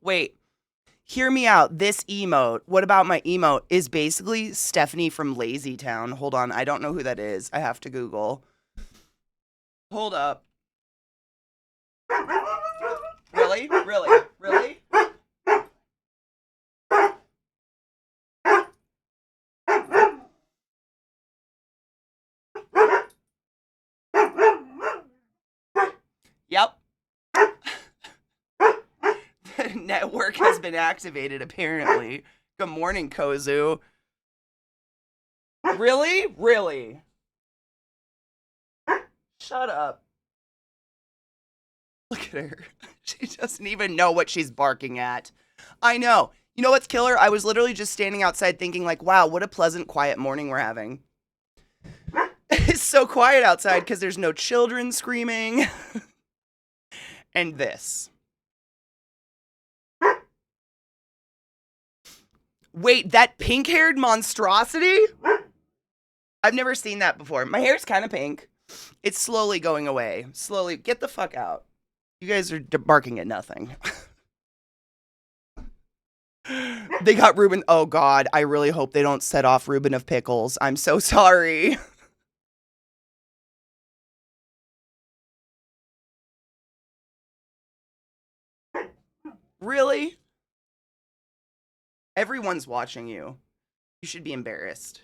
Wait, hear me out. This emote, what about my emote, is basically Stephanie from Lazy Town. Hold on, I don't know who that is. I have to Google. Hold up. Really? Really? Really? Yep. The network has been activated, apparently. Good morning, Kozu. Really? Really? Shut up. Look at her. She doesn't even know what she's barking at. I know. You know what's killer? I was literally just standing outside thinking, like, wow, what a pleasant, quiet morning we're having. It's so quiet outside because there's no children screaming. And this. Wait, that pink haired monstrosity? I've never seen that before. My hair's kind of pink. It's slowly going away. Slowly. Get the fuck out. You guys are barking at nothing. They got Ruben. Oh, God. I really hope they don't set off Ruben of Pickles. I'm so sorry. Really? Everyone's watching you. You should be embarrassed.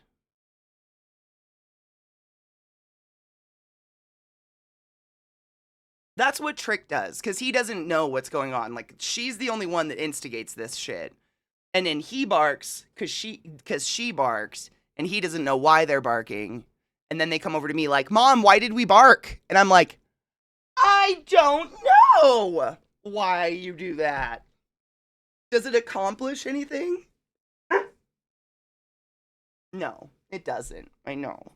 That's what Trick does, because he doesn't know what's going on. Like, she's the only one that instigates this shit. And then he barks because she barks, and he doesn't know why they're barking. And then they come over to me like, Mom, why did we bark? And I'm like, I don't know why you do that. Does it accomplish anything? No, it doesn't. I know.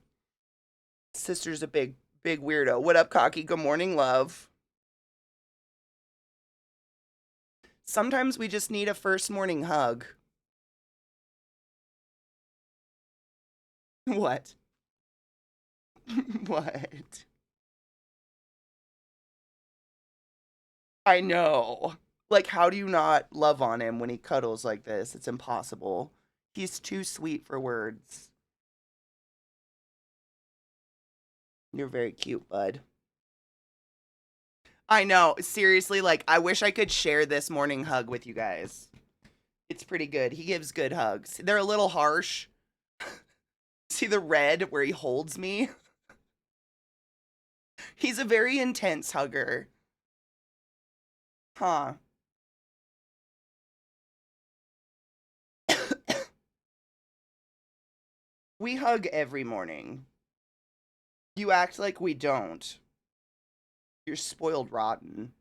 Sister's a big weirdo. What up, Cocky? Good morning, love. Sometimes we just need a first morning hug. What? What? I know. Like, how do you not love on him when he cuddles like this? It's impossible. He's too sweet for words. You're very cute, bud. I know. Seriously, like, I wish I could share this morning hug with you guys. It's pretty good. He gives good hugs. They're a little harsh. See the red where he holds me? He's a very intense hugger. Huh. We hug every morning. You act like we don't. You're spoiled rotten.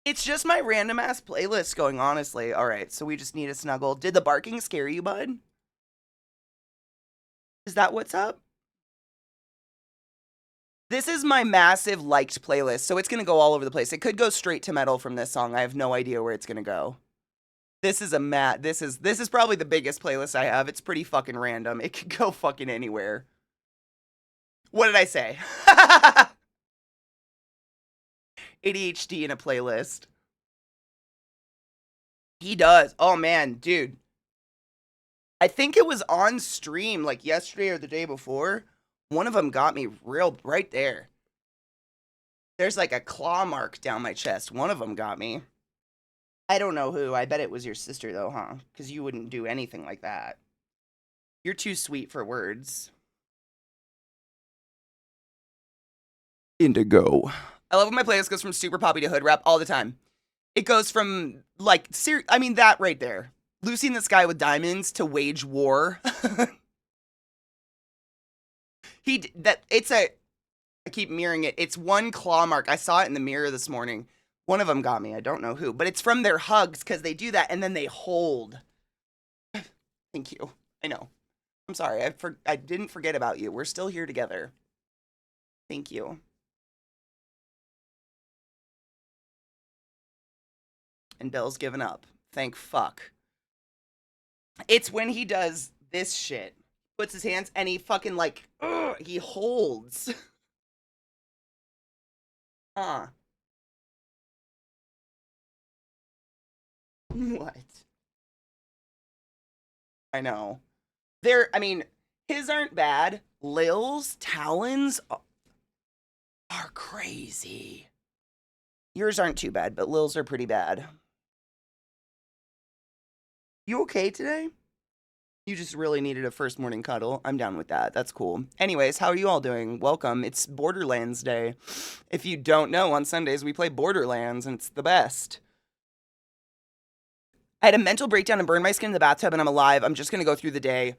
It's just my random ass playlist going, honestly. All right, so we just need a snuggle. Did the barking scare you, bud? Is that what's up? This is my massive liked playlist, so it's gonna go all over the place. It could go straight to metal from this song. I have no idea where it's gonna go. This is a this is probably the biggest playlist I have. It's pretty fucking random. It could go fucking anywhere. What did I say? ADHD in a playlist. He does. Oh man, dude. I think it was on stream like yesterday or the day before. One of them got me real right there. There's like a claw mark down my chest. One of them got me. I don't know who. I bet it was your sister though, huh? Because you wouldn't do anything like that. You're too sweet for words. Indigo. I love when my playlist goes from super poppy to hood rap all the time. It goes from like I mean that right there. Lucy in the Sky with Diamonds to Wage War. It's a I keep mirroring it. It's one claw mark. I saw it in the mirror this morning. One of them got me. I don't know who, but it's from their hugs because they do that and then they hold. Thank you. I know. I'm sorry. I didn't forget about you. We're still here together. Thank you. And Bell's given up. Thank fuck. It's when he does this shit. Puts his hands and he fucking like, he holds. Huh. What? I know. I mean, his aren't bad. Lil's talons are crazy. Yours aren't too bad, but Lil's are pretty bad. You okay today? You just really needed a first morning cuddle. I'm down with that. That's cool. Anyways, how are you all doing? Welcome. It's Borderlands Day. If you don't know, on Sundays we play Borderlands and it's the best. I had a mental breakdown and burned my skin in the bathtub and I'm alive. I'm just going to go through the day.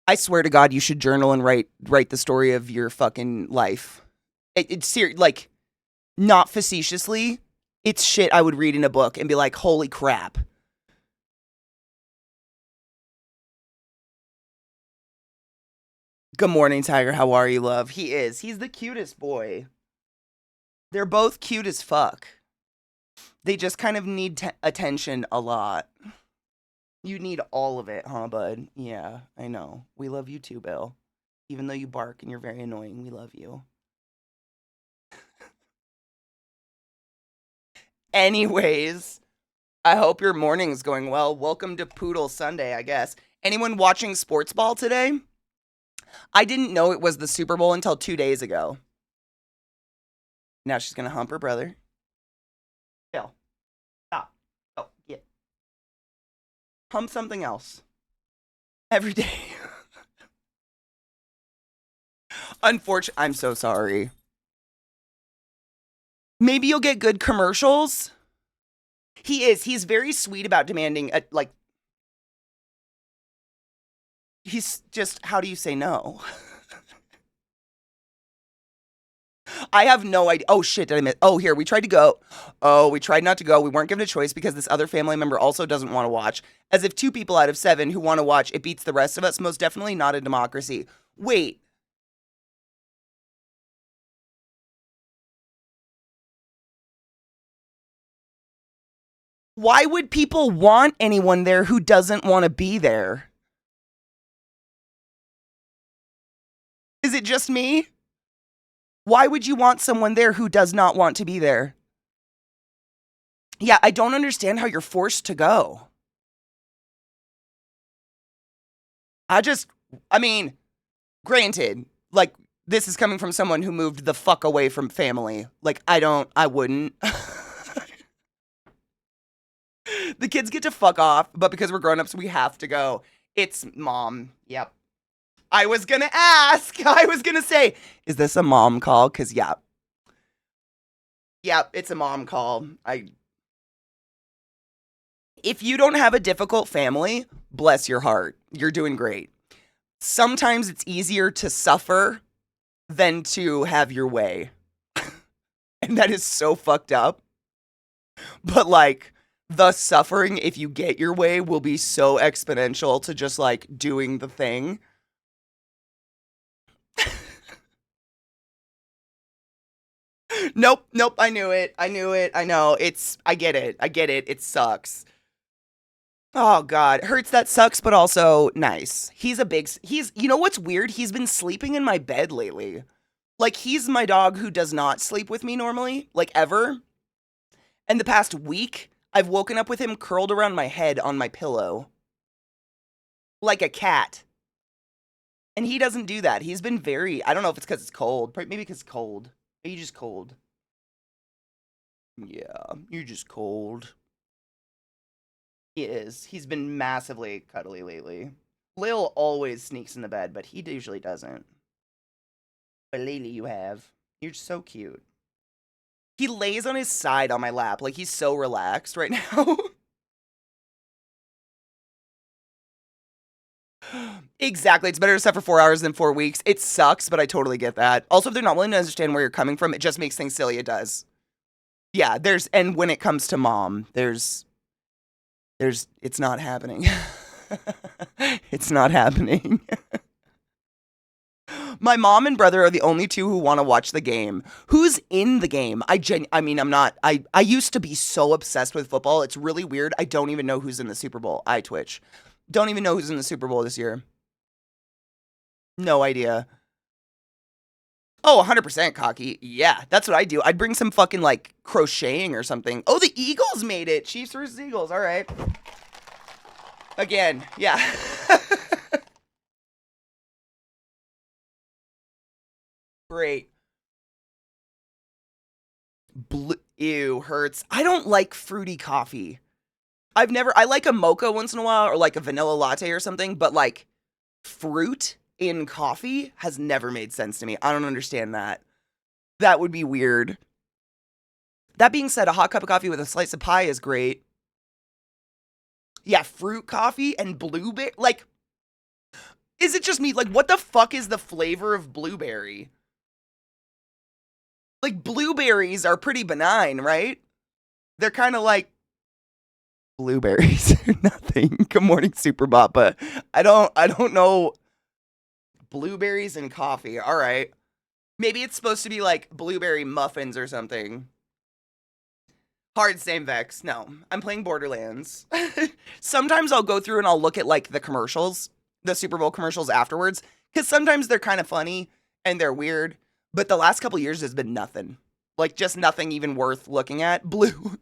I swear to God, you should journal and write the story of your fucking life. It's serious, like, not facetiously. It's shit I would read in a book and be like, holy crap. Good morning, Tiger. How are you, love? He is. He's the cutest boy. They're both cute as fuck. They just kind of need attention a lot. You need all of it, huh, bud? Yeah, I know. We love you too, Bill. Even though you bark and you're very annoying, we love you. Anyways, I hope your morning's going well. Welcome to Poodle Sunday, I guess. Anyone watching sports ball today? I didn't know it was the Super Bowl until 2 days ago. Now she's going to hump her brother. Bill, stop. Oh, yeah. Hump something else. Every day. Unfortunately, I'm so sorry. Maybe you'll get good commercials. He is. He's very sweet about demanding, he's just, how do you say no? I have no idea. Oh, shit, did I miss? Oh, here, we tried to go. Oh, we tried not to go. We weren't given a choice because this other family member also doesn't want to watch. As if 2 people out of 7 who want to watch, it beats the rest of us. Most definitely not a democracy. Wait. Why would people want anyone there who doesn't want to be there? Is it just me? Why would you want someone there who does not want to be there? Yeah, I don't understand how you're forced to go. I mean, granted, like, this is coming from someone who moved the fuck away from family. Like, I wouldn't. The kids get to fuck off, but because we're grown-ups, we have to go. It's mom. Yep. I was gonna ask. I was gonna say, is this a mom call? Because, yeah. Yep, it's a mom call. If you don't have a difficult family, bless your heart. You're doing great. Sometimes it's easier to suffer than to have your way. And that is so fucked up. But, like, the suffering, if you get your way, will be so exponential to just, like, doing the thing. Nope, I knew it. I know. I get it. It sucks. Oh, God. Hurts that sucks, but also nice. You know what's weird? He's been sleeping in my bed lately. Like, he's my dog who does not sleep with me normally, like, ever. And the past week, I've woken up with him curled around my head on my pillow. Like a cat. And he doesn't do that. He's been I don't know if it's because it's cold. Maybe because it's cold. Maybe just cold. Yeah, you're just cold. He is. He's been massively cuddly lately. Lil always sneaks in the bed, but he usually doesn't. But lately you have. You're just so cute. He lays on his side on my lap. Like, he's so relaxed right now. Exactly. It's better to suffer 4 hours than 4 weeks. It sucks, but I totally get that. Also, if they're not willing to understand where you're coming from, it just makes things silly. It does. Yeah, and when it comes to mom, it's not happening. It's not happening. My mom and brother are the only 2 who want to watch the game. Who's in the game? I used to be so obsessed with football. It's really weird. I don't even know who's in the Super Bowl. I twitch. Don't even know who's in the Super Bowl this year. No idea. Oh, 100% cocky. Yeah, that's what I do. I'd bring some fucking like crocheting or something. Oh, the Eagles made it. Chiefs versus Eagles. All right. Again, yeah. Great. Ew, hurts. I don't like fruity coffee. I like a mocha once in a while or like a vanilla latte or something, but like fruit in coffee has never made sense to me. I don't understand that. That would be weird. That being said, a hot cup of coffee with a slice of pie is great. Yeah, fruit coffee and blueberry. Like, is it just me? Like, what the fuck is the flavor of blueberry? Like, blueberries are pretty benign, right? They're kind of like blueberries or nothing. Good morning, Superbot. But I don't know. Blueberries and coffee. All right. Maybe it's supposed to be like blueberry muffins or something. Hard same Vex. No, I'm playing Borderlands. Sometimes I'll go through and I'll look at like the commercials, the Super Bowl commercials afterwards, because sometimes they're kind of funny and they're weird. But the last couple years has been nothing. Like just nothing even worth looking at. Blue.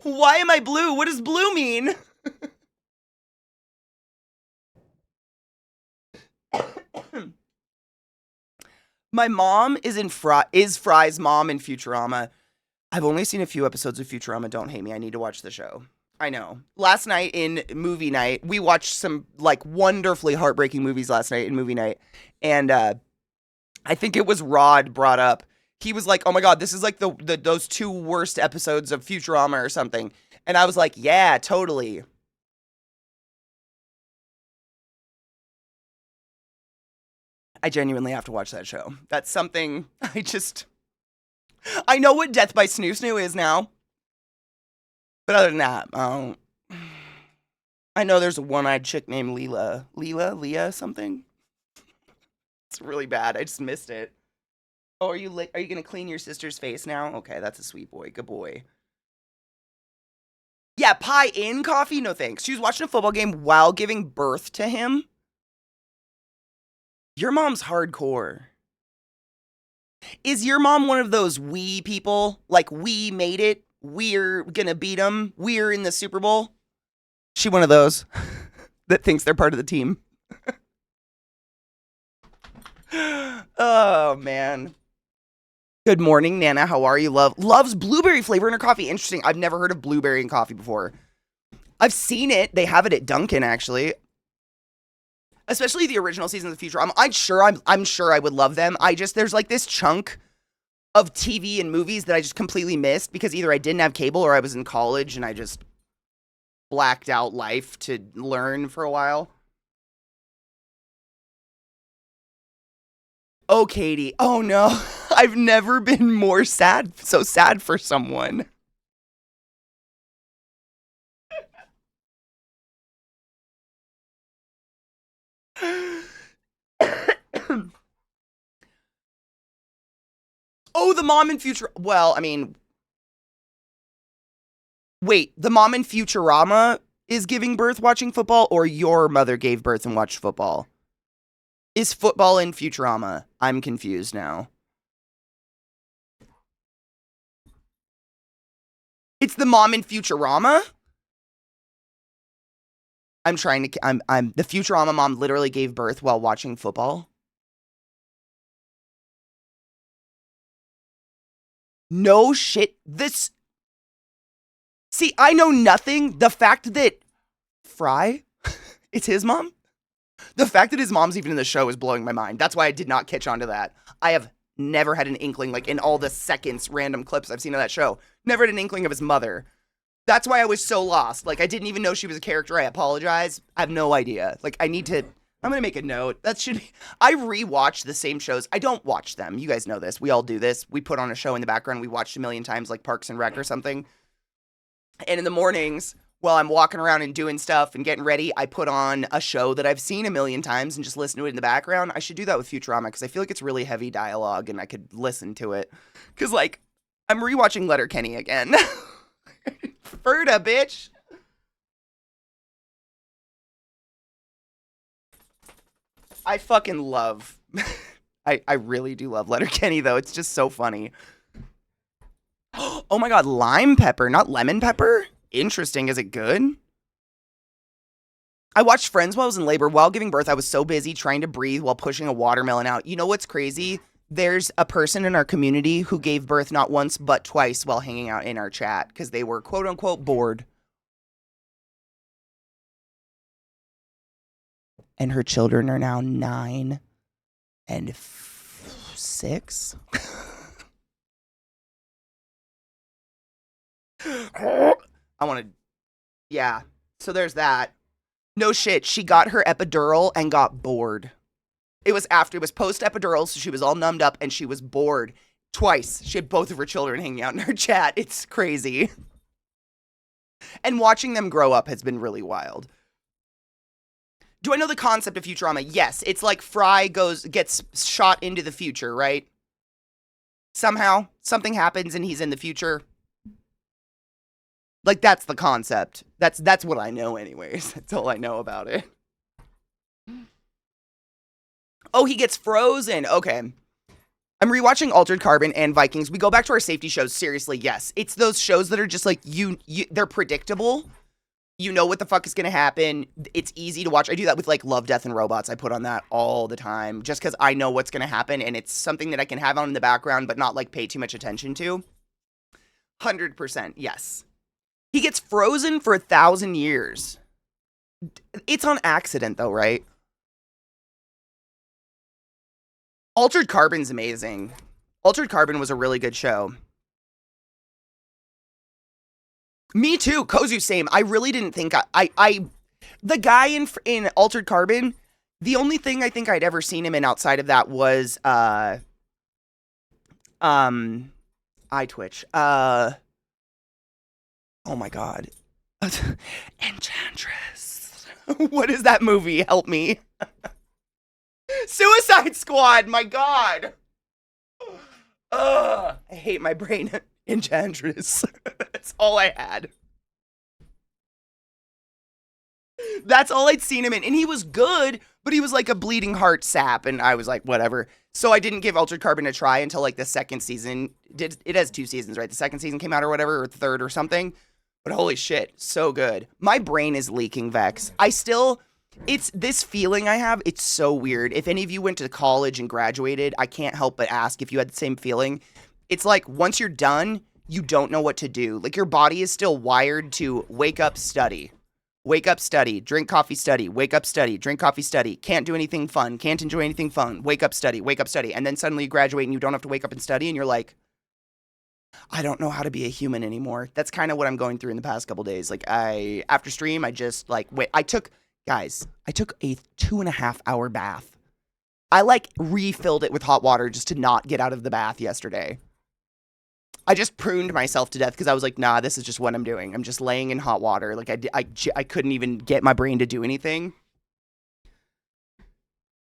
Why am I blue? What does blue mean? My mom is Fry's mom in Futurama. I've only seen a few episodes of Futurama. Don't hate me. I need to watch the show. I know. Last night in movie night, we watched some like wonderfully heartbreaking movies last night in movie night. And I think it was Rod brought up. He was like, "Oh my god, this is like the those two worst episodes of Futurama or something." And I was like, "Yeah, totally." I genuinely have to watch that show. That's something I know what Death by Snoo Snoo is now. But other than that, I know there's a one-eyed chick named Leah something. It's really bad. I just missed it. Oh, are you gonna clean your sister's face now? Okay, that's a sweet boy. Good boy. Yeah, pie in coffee? No thanks. She was watching a football game while giving birth to him. Your mom's hardcore. Is your mom one of those we people? Like, we made it. We're gonna beat them. We're in the Super Bowl. She one of those that thinks they're part of the team. Oh, man. Good morning, Nana. How are you? Loves blueberry flavor in her coffee. Interesting. I've never heard of blueberry in coffee before. I've seen it. They have it at Dunkin', actually. Especially the original season of the future. I'm sure I would love them. There's like this chunk of TV and movies that I just completely missed because either I didn't have cable or I was in college and I just blacked out life to learn for a while. Oh, Katie. Oh no. I've never been so sad for someone. Oh, the mom in Future. Well, I mean, wait, the mom in Futurama is giving birth watching football, or your mother gave birth and watched football? Is football in Futurama? I'm confused now. It's the mom in Futurama? I'm the Futurama mom literally gave birth while watching football. No shit. See, I know nothing. The fact that Fry, it's his mom. The fact that his mom's even in the show is blowing my mind. That's why I did not catch on to that. I have never had an inkling, like in all the seconds, random clips I've seen of that show, never had an inkling of his mother. That's why I was so lost. Like, I didn't even know she was a character. I apologize. I have no idea. Like, I'm going to make a note. I rewatch the same shows. I don't watch them. You guys know this. We all do this. We put on a show in the background. We watched a million times, like Parks and Rec or something. And in the mornings, while I'm walking around and doing stuff and getting ready, I put on a show that I've seen a million times and just listen to it in the background. I should do that with Futurama because I feel like it's really heavy dialogue and I could listen to it. Because, like, I'm rewatching Letterkenny again. Ferda, bitch. I fucking love I really do love Letterkenny though. It's just so funny. Oh my god, lime pepper, not lemon pepper? Interesting. Is it good? I watched Friends while I was in labor. While giving birth, I was so busy trying to breathe while pushing a watermelon out. You know what's crazy? There's a person in our community who gave birth not once but twice while hanging out in our chat because they were quote unquote bored. And her children are now 9 and 6. I want to, yeah. So there's that. No shit. She got her epidural and got bored. It was post epidural, so she was all numbed up and she was bored twice. She had both of her children hanging out in her chat. It's crazy. And watching them grow up has been really wild. Do I know the concept of Futurama? Yes. It's like Fry gets shot into the future, right? Somehow, something happens and he's in the future. Like, that's the concept. That's what I know anyways. That's all I know about it. Oh, he gets frozen. Okay. I'm rewatching Altered Carbon and Vikings. We go back to our safety shows. Seriously, yes. It's those shows that are just like, they're predictable. You know what the fuck is going to happen. It's easy to watch. I do that with like Love, Death, and Robots. I put on that all the time just because I know what's going to happen and it's something that I can have on in the background but not like pay too much attention to. 100%, yes. He gets frozen for 1,000 years. It's on accident though, right? Altered Carbon's amazing. Altered Carbon was a really good show. Me too. Kozu, same. I really didn't think the guy in Altered Carbon, the only thing I think I'd ever seen him in outside of that was iTwitch. Oh my god. Enchantress. What is that movie? Help me. Suicide Squad, my god. I hate my brain. Enchantress. That's all I had. That's all I'd seen him in. And he was good, but he was like a bleeding heart sap. And I was like, whatever. So I didn't give Altered Carbon a try until like the second season. It has 2 seasons, right? The second season came out or whatever, or third or something. But holy shit, so good. My brain is leaking, Vex. It's this feeling I have. It's so weird. If any of you went to college and graduated, I can't help but ask if you had the same feeling. It's like once you're done, you don't know what to do. Like your body is still wired to wake up, study. Wake up, study. Drink coffee, study. Wake up, study. Drink coffee, study. Can't do anything fun. Can't enjoy anything fun. Wake up, study. Wake up, study. And then suddenly you graduate and you don't have to wake up and study and you're like, I don't know how to be a human anymore. That's kind of what I'm going through in the past couple days. Like after stream, I just like, I took a 2.5 hour bath. I like refilled it with hot water just to not get out of the bath yesterday. I just pruned myself to death because I was like, nah, this is just what I'm doing. I'm just laying in hot water. Like I couldn't even get my brain to do anything.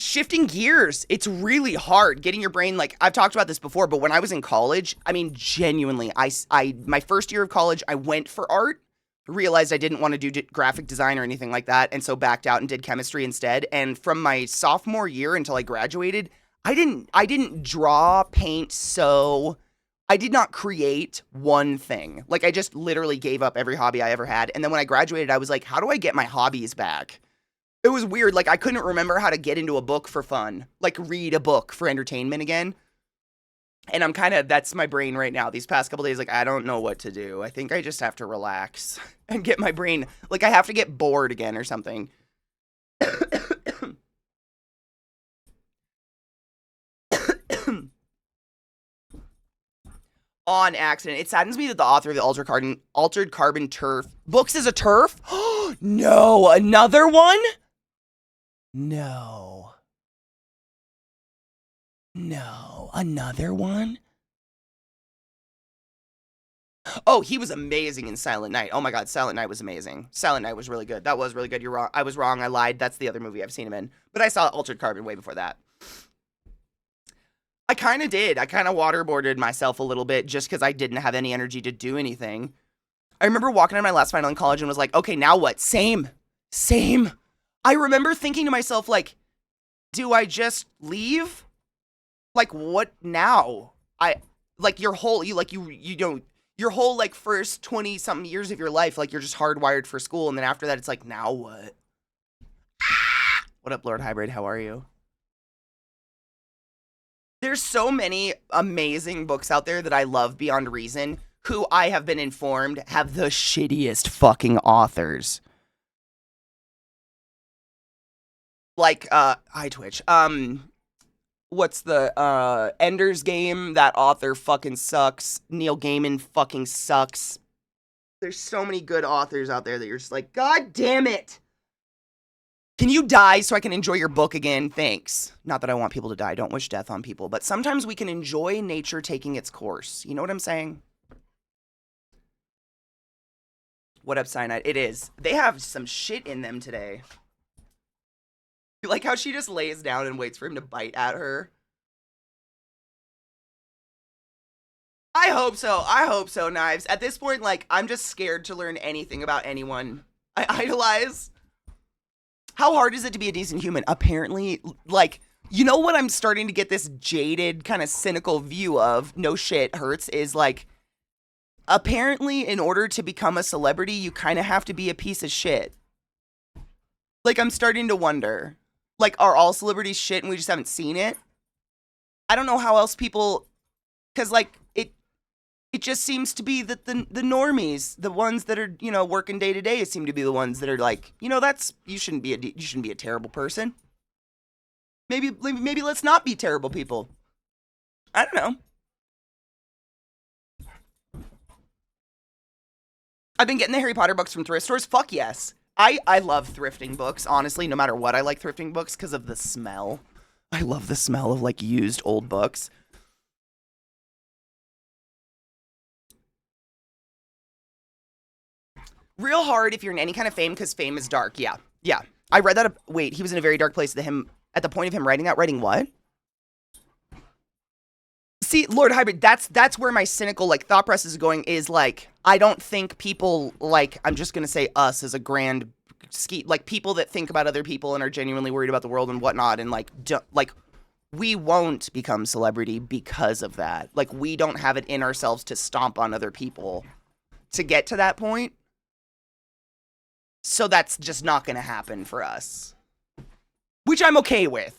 Shifting gears, it's really hard getting your brain, like I've talked about this before, but when I was in college, I mean, genuinely, my first year of college, I went for art, realized I didn't want to do graphic design or anything like that, and so backed out and did chemistry instead. And from my sophomore year until I graduated, I didn't draw, paint, sew. I did not create one thing. Like I just literally gave up every hobby I ever had. And then when I graduated, I was like, how do I get my hobbies back? It was weird. Like I couldn't remember how to get into a book for fun, like read a book for entertainment again. And I'm that's my brain right now. These past couple days, like I don't know what to do. I think I just have to relax and get my brain, like I have to get bored again or something. On accident. It saddens me that the author of the Altered Carbon Turf books is a turf. No, another one? No, another one? Oh, he was amazing in Silent Night. Oh my god, Silent Night was amazing. Silent Night was really good. That was really good. You're wrong. I was wrong. I lied. That's the other movie I've seen him in. But I saw Altered Carbon way before that. I kind of did. I kind of waterboarded myself a little bit just because I didn't have any energy to do anything. I remember walking on my last final in college and was like, okay, now what? Same. I remember thinking to myself, like, do I just leave? Like what now? I like your whole you like you don't your whole like first 20 something years of your life like you're just hardwired for school and then after that it's like now what? What up Lord Hybrid? How are you? There's so many amazing books out there that I love beyond reason who I have been informed have the shittiest fucking authors. Like hi Twitch. What's the Ender's Game? That author fucking sucks. Neil Gaiman fucking sucks. There's so many good authors out there that you're just like, God damn it. Can you die so I can enjoy your book again? Thanks. Not that I want people to die. Don't wish death on people. But sometimes we can enjoy nature taking its course. You know what I'm saying? What up, Cyanide? It is. They have some shit in them today. You like how she just lays down and waits for him to bite at her? I hope so. I hope so, Knives. At this point, like, I'm just scared to learn anything about anyone I idolize. How hard is it to be a decent human? Apparently, like, you know what I'm starting to get this jaded, kind of cynical view of, no shit, hurts, is like, apparently, in order to become a celebrity, you kind of have to be a piece of shit. Like, I'm starting to wonder. Like, are all celebrities shit and we just haven't seen it? I don't know how else people... Because, like, it just seems to be that the normies, the ones that are, you know, working day to day, seem to be the ones that are like, you know, that's... You shouldn't be a terrible person. Maybe let's not be terrible people. I don't know. I've been getting the Harry Potter books from thrift stores. Fuck yes. I love thrifting books, honestly, no matter what. I like thrifting books because of the smell. I love the smell of, like, used old books. Real hard if you're in any kind of fame because fame is dark. Yeah. Yeah. I read that. Wait, he was in a very dark place at the point of him writing that. Writing what? See, Lord Hybrid, that's where my cynical like thought process is going is like I don't think people like I'm just gonna say us as a grand ski like people that think about other people and are genuinely worried about the world and whatnot and like like we won't become celebrity because of that. Like we don't have it in ourselves to stomp on other people to get to that point. So that's just not gonna happen for us, which I'm okay with.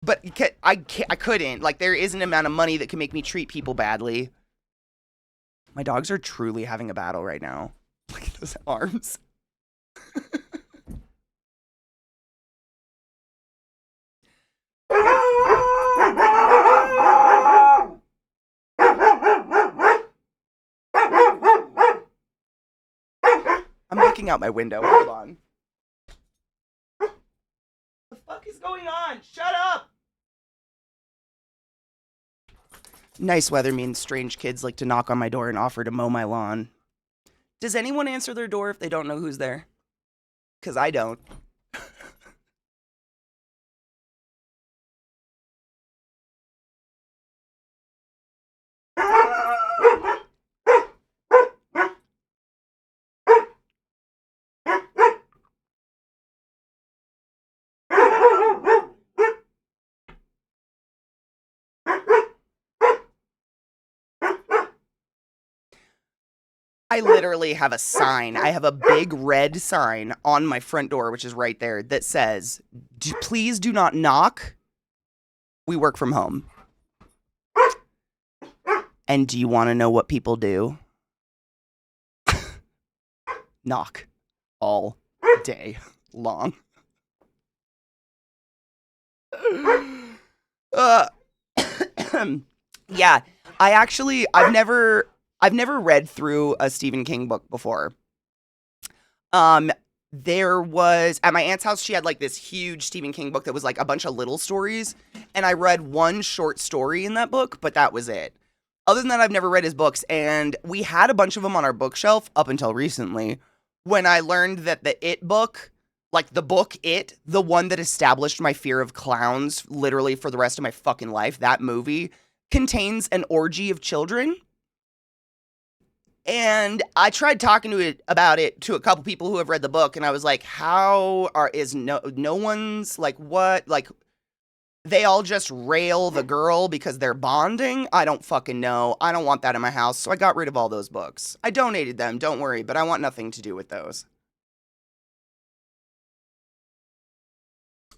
But I couldn't. Like, there is an amount of money that can make me treat people badly. My dogs are truly having a battle right now. Look at those arms. I'm looking out my window. Hold on. What the fuck is going on? Shut up! Nice weather means strange kids like to knock on my door and offer to mow my lawn. Does anyone answer their door if they don't know who's there? Because I don't. I literally have a sign. I have a big red sign on my front door, which is right there, that says, please do not knock. We work from home. And do you want to know what people do? Knock all day long. Yeah, I've never read through a Stephen King book before. There was at my aunt's house, she had like this huge Stephen King book that was like a bunch of little stories, and I read one short story in that book, but that was it. Other than that, I've never read his books, and we had a bunch of them on our bookshelf up until recently, when I learned that the It book, like the book It, the one that established my fear of clowns literally for the rest of my fucking life, that movie contains an orgy of children. And I tried talking about it to a couple people who have read the book, and I was like, is no one's like, what? Like, they all just rail the girl because they're bonding. I don't fucking know. I don't want that in my house, so I got rid of all those books. I donated them, don't worry, but I want nothing to do with those.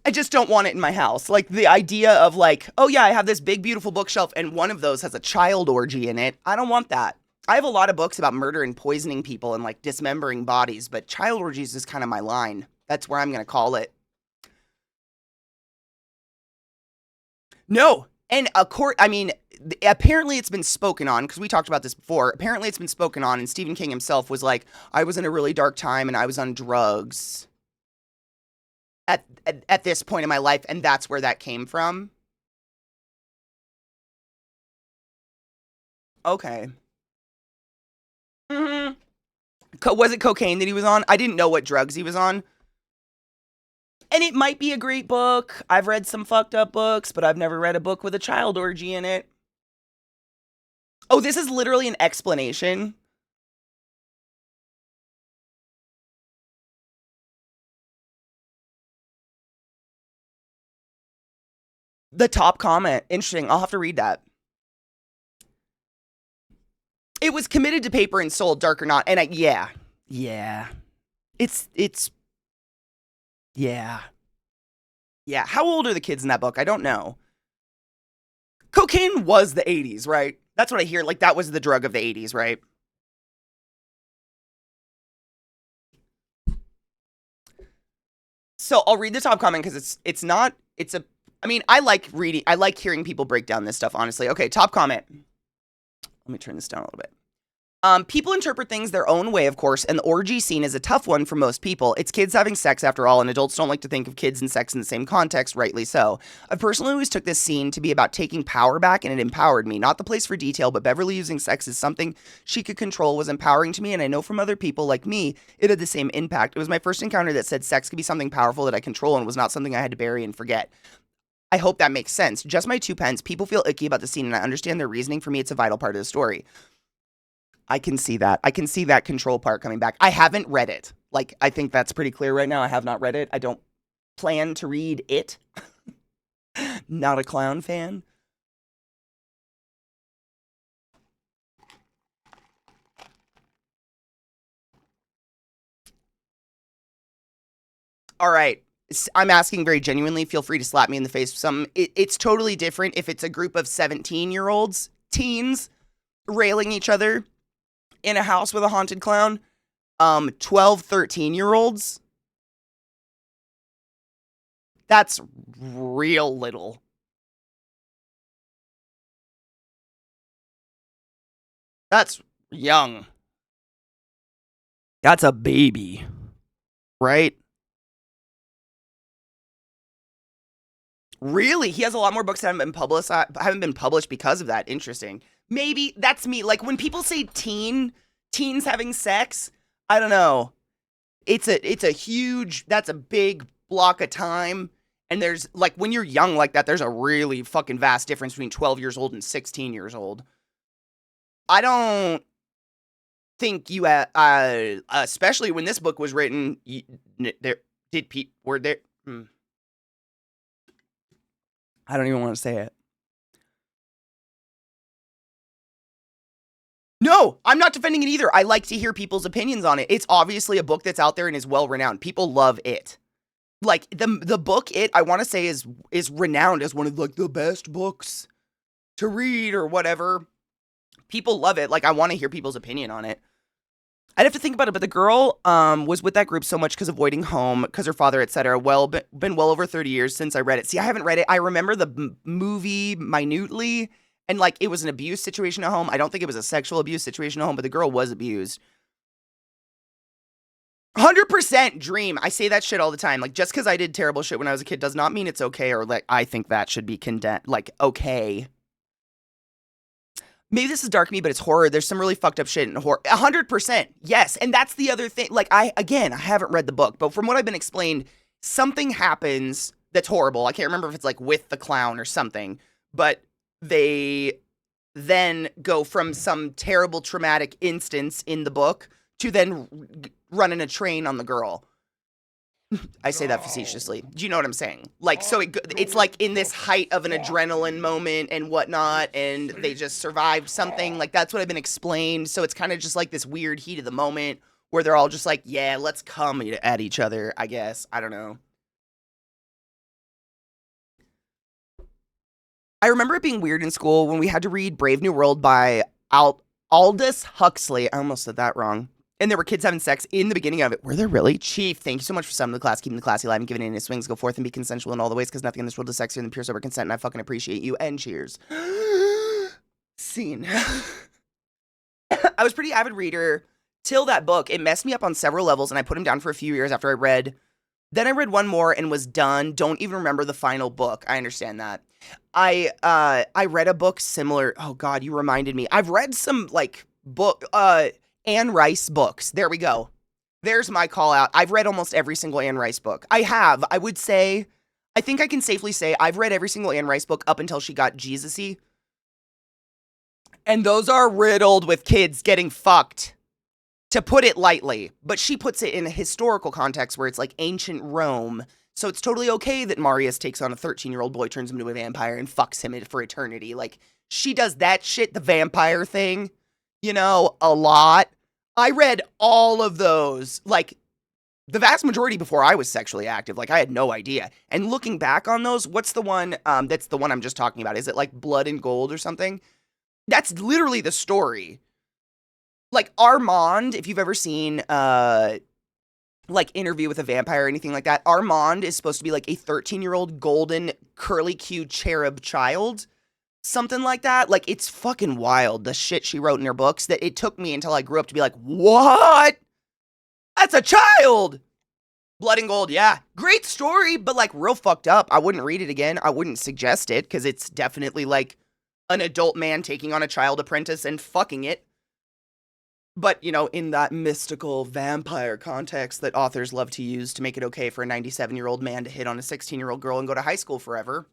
I just don't want it in my house. Like the idea of like, oh yeah, I have this big beautiful bookshelf and one of those has a child orgy in it. I don't want that. I have a lot of books about murder and poisoning people and like dismembering bodies, but child orgies is kind of my line. That's where I'm going to call it. No. And I mean, apparently it's been spoken on because we talked about this before. Apparently it's been spoken on, and Stephen King himself was like, I was in a really dark time and I was on drugs at this point in my life, and that's where that came from. Okay. hmm Was it cocaine that he was on? I didn't know what drugs he was on. And it might be a great book. I've read some fucked up books, but I've never read a book with a child orgy in it. Oh, this is literally an explanation. The top comment. Interesting. I'll have to read that. It was committed to paper and sold, dark or not. And yeah. Yeah. It's, yeah. Yeah. How old are the kids in that book? I don't know. Cocaine was the 80s, right? That's what I hear. Like, that was the drug of the 80s, right? So I'll read the top comment because it's not, it's a, I mean, I like hearing people break down this stuff, honestly. Okay, top comment. Let me turn this down a little bit. People interpret things their own way, of course, and the orgy scene is a tough one for most people. It's kids having sex after all, and adults don't like to think of kids and sex in the same context, rightly so. I personally always took this scene to be about taking power back, and it empowered me. Not the place for detail, but Beverly using sex as something she could control was empowering to me, and I know from other people like me, it had the same impact. It was my first encounter that said sex could be something powerful that I control and was not something I had to bury and forget. I hope that makes sense. Just my 2 pence. People feel icky about the scene, and I understand their reasoning. For me, it's a vital part of the story. I can see that. I can see that control part coming back. I haven't read it. Like, I think that's pretty clear right now. I have not read it. I don't plan to read it. Not a clown fan. All right. I'm asking very genuinely. Feel free to slap me in the face with something. It's totally different if it's a group of 17-year-olds, teens, railing each other in a house with a haunted clown. 12, 13-year-olds. That's real little. That's young. That's a baby, right? Really? He has a lot more books that haven't been published because of that. Interesting. Maybe that's me. Like when people say teens having sex, I don't know. It's a huge, that's a big block of time. And there's like when you're young like that, there's a really fucking vast difference between 12 years old and 16 years old. I don't think you especially when this book was written, there did Pete were there I don't even want to say it. No, I'm not defending it either. I like to hear people's opinions on it. It's obviously a book that's out there and is well renowned. People love it. Like the book I want to say is renowned as one of like the best books to read or whatever. People love it. Like I want to hear people's opinion on it. I'd have to think about it, but the girl was with that group so much because avoiding home, because her father, etc. Well, been well over 30 years since I read it. See, I haven't read it. I remember the movie minutely, and like it was an abuse situation at home. I don't think it was a sexual abuse situation at home, but the girl was abused. 100% dream. I say that shit all the time. Like just because I did terrible shit when I was a kid does not mean it's okay, or like I think that should be condemned. Like okay. Maybe this is dark me, but it's horror. There's some really fucked up shit in horror. 100%. Yes. And that's the other thing. Like, I haven't read the book, but from what I've been explained, something happens that's horrible. I can't remember if it's like with the clown or something, but they then go from some terrible traumatic instance in the book to then running a train on the girl. I say that facetiously. Do you know what I'm saying? Like, so it's like in this height of an adrenaline moment and whatnot, and they just survived something. Like, that's what I've been explained. So it's kind of just like this weird heat of the moment where they're all just like, yeah, let's come at each other, I guess. I don't know. I remember it being weird in school when we had to read Brave New World by Aldous Huxley. I almost said that wrong. And there were kids having sex in the beginning of it. Were there really? Chief, thank you so much for summoning the class, keeping the classy alive, and giving it in his swings. Go forth and be consensual in all the ways, because nothing in this world is sexier than pure sober consent, and I fucking appreciate you. And cheers. Scene. I was a pretty avid reader till that book. It messed me up on several levels, and I put him down for a few years after I read. Then I read one more and was done. Don't even remember the final book. I understand that. I read a book similar. Oh God, you reminded me. I've read some like book Anne Rice books. There we go. There's my call out. I've read almost every single Anne Rice book. I would say, I think I can safely say I've read every single Anne Rice book up until she got Jesus-y. And those are riddled with kids getting fucked, to put it lightly. But she puts it in a historical context where it's like ancient Rome. So it's totally okay that Marius takes on a 13-year-old boy, turns him into a vampire, and fucks him for eternity. Like, she does that shit, the vampire thing, you know, a lot. I read all of those, like, the vast majority before I was sexually active. Like, I had no idea. And looking back on those, what's the one, that's the one I'm just talking about? Is it like Blood and Gold or something? That's literally the story. Like, Armand, if you've ever seen, like, Interview with a Vampire or anything like that, Armand is supposed to be like a 13-year-old golden curly-cued cherub child. Something like that. Like, it's fucking wild, the shit she wrote in her books, that it took me until I grew up to be like, what? That's a child! Blood and Gold, yeah. Great story, but like real fucked up. I wouldn't read it again. I wouldn't suggest it, because it's definitely like an adult man taking on a child apprentice and fucking it. But, you know, in that mystical vampire context that authors love to use to make it okay for a 97-year-old man to hit on a 16-year-old girl and go to high school forever.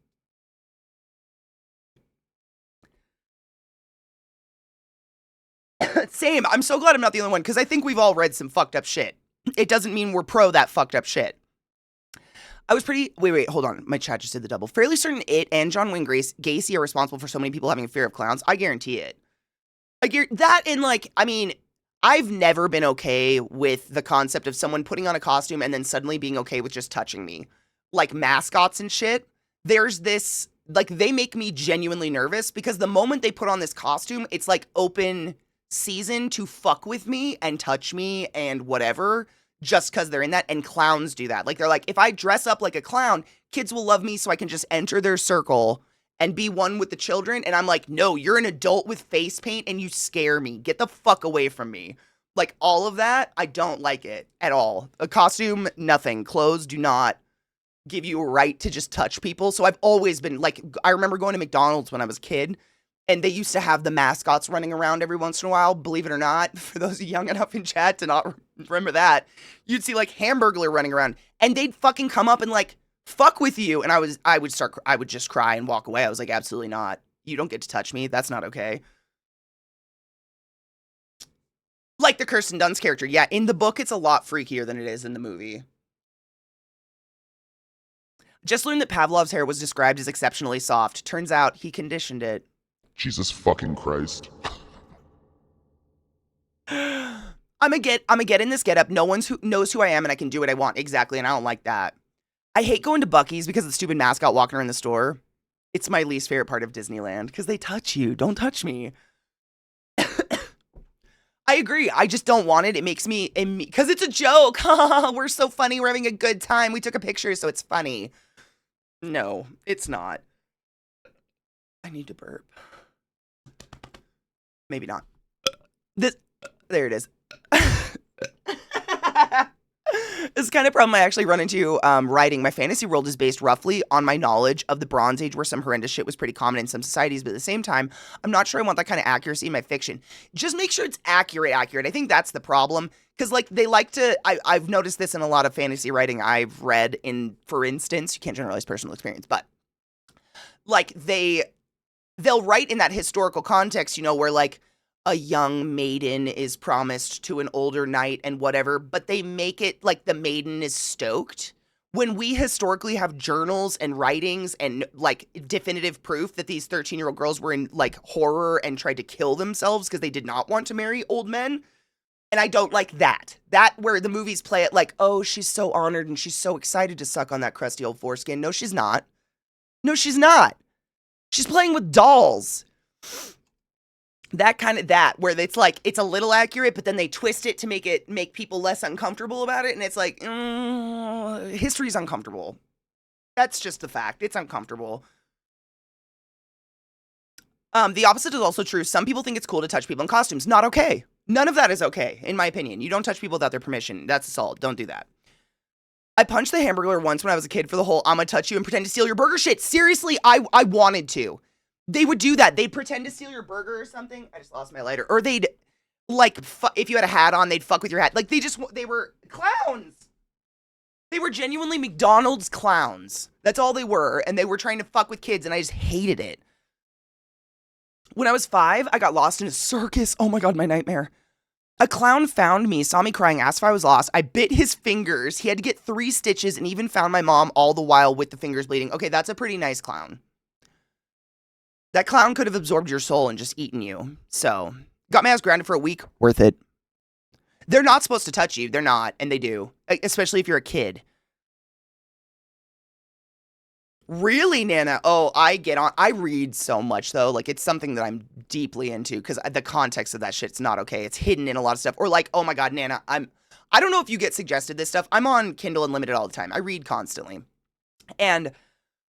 Same. I'm so glad I'm not the only one, because I think we've all read some fucked up shit. It doesn't mean we're pro that fucked up shit. I was pretty... Wait, hold on. My chat just did the double. Fairly certain it and John Wayne Gacy are responsible for so many people having a fear of clowns. I guarantee it. I guarantee that, and like, I mean, I've never been okay with the concept of someone putting on a costume and then suddenly being okay with just touching me. Like mascots and shit. There's this... Like, they make me genuinely nervous, because the moment they put on this costume, it's like open season to fuck with me and touch me and whatever, just because they're in that. And clowns do that. Like, they're like, if I dress up like a clown, kids will love me, so I can just enter their circle and be one with the children. And I'm like, no, you're an adult with face paint and you scare me. Get the fuck away from me. Like, all of that, I don't like it at all. A costume, nothing. Clothes do not give you a right to just touch people. So I've always been like, I remember going to McDonald's when I was a kid, and they used to have the mascots running around every once in a while. Believe it or not, for those young enough in chat to not remember that, you'd see like Hamburglar running around, and they'd fucking come up and like fuck with you. And I would just cry and walk away. I was like, absolutely not. You don't get to touch me. That's not okay. Like the Kirsten Dunst character. Yeah, in the book, it's a lot freakier than it is in the movie. Just learned that Pavlov's hair was described as exceptionally soft. Turns out he conditioned it. Jesus fucking Christ. I'm a get in this getup. No one knows who I am, and I can do what I want. Exactly, and I don't like that. I hate going to Buc-ee's because of the stupid mascot walking around the store. It's my least favorite part of Disneyland, because they touch you. Don't touch me. I agree. I just don't want it. It makes me, because it's a joke. We're so funny. We're having a good time. We took a picture, so it's funny. No, it's not. I need to burp. Maybe not. There it is. This kind of problem I actually run into writing. My fantasy world is based roughly on my knowledge of the Bronze Age, where some horrendous shit was pretty common in some societies, but at the same time, I'm not sure I want that kind of accuracy in my fiction. Just make sure it's accurate. I think that's the problem, because like they like to, I've noticed this in a lot of fantasy writing I've read in, for instance, you can't generalize personal experience, but like they'll write in that historical context, you know, where like, a young maiden is promised to an older knight and whatever, but they make it like the maiden is stoked. When we historically have journals and writings and like definitive proof that these 13-year-old girls were in like horror and tried to kill themselves because they did not want to marry old men. And I don't like that. That where the movies play it like, oh, she's so honored and she's so excited to suck on that crusty old foreskin. No, she's not. No, she's not. She's playing with dolls. That where it's like it's a little accurate, but then they twist it to make people less uncomfortable about it, and it's like history's uncomfortable. That's just the fact. It's uncomfortable. The opposite is also true. Some people think it's cool to touch people in costumes. Not okay. None of that is okay, in my opinion. You don't touch people without their permission. That's assault. Don't do that. I punched the Hamburglar once when I was a kid for the whole "I'm gonna touch you and pretend to steal your burger" shit. Seriously, I wanted to. They would do that. They'd pretend to steal your burger or something. I just lost my lighter. Or they'd, like, if you had a hat on, they'd fuck with your hat. Like, they were clowns. They were genuinely McDonald's clowns. That's all they were. And they were trying to fuck with kids, and I just hated it. When I was 5, I got lost in a circus. Oh my God, my nightmare. A clown found me, saw me crying, asked if I was lost. I bit his fingers. He had to get 3 stitches and even found my mom all the while with the fingers bleeding. Okay, that's a pretty nice clown. That clown could have absorbed your soul and just eaten you. So, got my ass grounded for a week. Worth it. They're not supposed to touch you. They're not, and they do. Especially if you're a kid. Really, Nana? Oh, I read so much, though. Like, it's something that I'm deeply into, because the context of that shit's not okay. It's hidden in a lot of stuff. Or like, oh my God, Nana, I don't know if you get suggested this stuff. I'm on Kindle Unlimited all the time. I read constantly. And